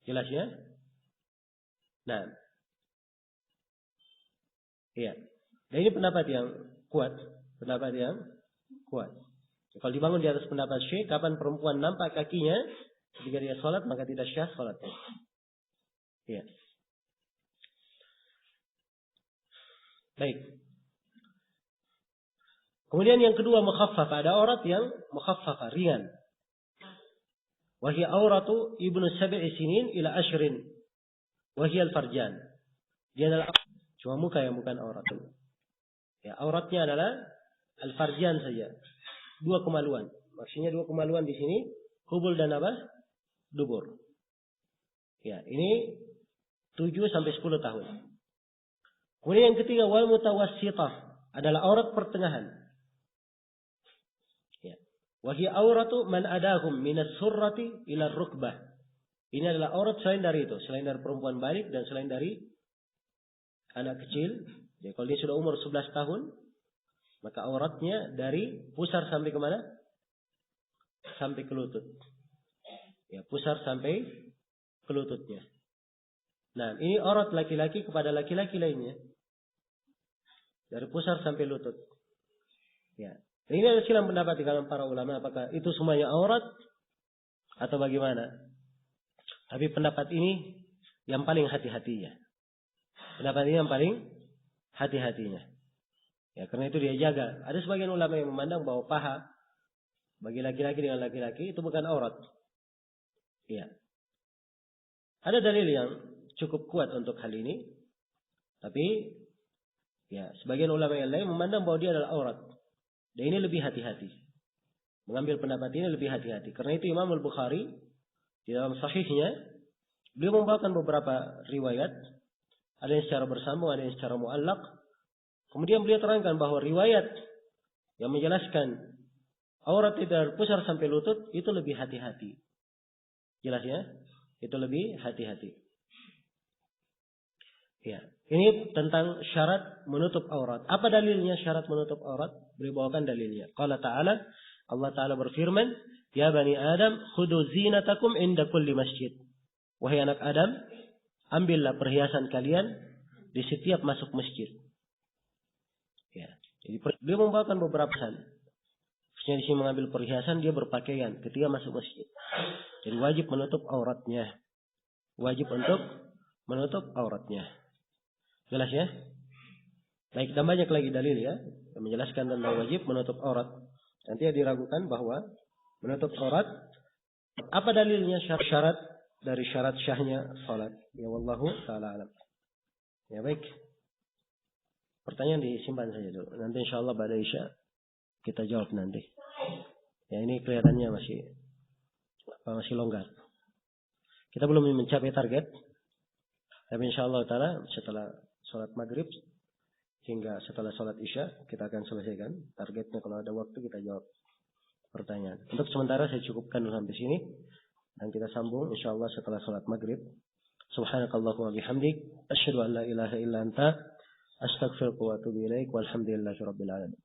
Speaker 1: Jelas ya? Nah. Iya. Dan ini pendapat yang kuat. Pendapat yang kuat. Kalau dibangun di atas pendapat Syekh, kapan perempuan nampak kakinya ketika dia sholat, maka tidak syah sholatnya. Iya. Baik. Kemudian yang kedua mukhaffafah. Ada aurat yang mukhaffafah, ringan. Wahia auratu ibnu sab'i sinin ila ashrin. Wahia al-farjan. Dia adalah cuma muka yang bukan aurat. Ya, auratnya adalah al-farjan saja. 2 kemaluan. Maksudnya 2 kemaluan di sini, kubul dan apa? Dubur. Ya, ini 7 sampai 10 tahun. Kemudian yang ketiga wal mutawassithah adalah aurat pertengahan. Ya. Wa hiya auratu man adahum minas surrati ila rukbah. Ini adalah aurat selain dari itu, selain dari perempuan balik dan selain dari anak kecil. Jadi kalau dia sudah umur 11 tahun, maka auratnya dari pusar sampai ke mana? Sampai ke lutut. Ya, pusar sampai ke lututnya. Nah, ini aurat laki-laki kepada laki-laki lainnya. Dari pusar sampai lutut. Ya. Ini ada silang pendapat di kalangan para ulama apakah itu semuanya aurat atau bagaimana. Tapi pendapat ini yang paling hati-hatinya. Pendapat ini yang paling hati-hatinya. Ya, karena itu dia jaga. Ada sebagian ulama yang memandang bahwa paha bagi laki-laki dengan laki-laki itu bukan aurat. Ya. Ada dalil yang cukup kuat untuk hal ini. Tapi ya, sebagian ulama yang lain memandang bahwa dia adalah aurat. Dan ini lebih hati-hati. Mengambil pendapat ini lebih hati-hati. Karena itu Imam Al-Bukhari di dalam sahihnya beliau membawakan beberapa riwayat. Ada yang secara bersambung, ada yang secara mu'allaq. Kemudian beliau terangkan bahwa riwayat yang menjelaskan aurat itu dari pusar sampai lutut itu lebih hati-hati. Jelas ya? Itu lebih hati-hati. Ya, ini tentang syarat menutup aurat. Apa dalilnya syarat menutup aurat? Beliau bawakan dalilnya. Qala ta'ala, Allah Ta'ala berfirman, Ya bani Adam, khudu zinatakum inda kulli masjid. Wahai anak Adam, ambillah perhiasan kalian di setiap masuk masjid. Ya, jadi beliau membawakan beberapa pesan. Maksudnya di sini mengambil perhiasan, dia berpakaian ketika masuk masjid. Jadi wajib menutup auratnya. Wajib untuk menutup auratnya. Jelas ya? Baik, dan banyak lagi dalil ya yang menjelaskan tentang wajib menutup aurat. Nanti diragukan bahwa menutup aurat apa dalilnya syarat dari syarat syahnya salat. Ya wallahu taala alam. Ya baik. Pertanyaan disimpan saja dulu. Nanti insyaallah pada Isya kita jawab nanti. Ya ini kelihatannya masih longgar. Kita belum mencapai target. Tapi insyaallah taala setelah salat maghrib hingga setelah salat Isya kita akan selesaikan targetnya. Kalau ada waktu kita jawab pertanyaan. Untuk sementara saya cukupkan dulu sampai sini dan kita sambung insyaallah setelah salat maghrib. Subhanakallahumma bihamdik asyhadu an la ilaha illa anta astaghfiruka wa atubu ilaik walhamdulillahirabbil alamin.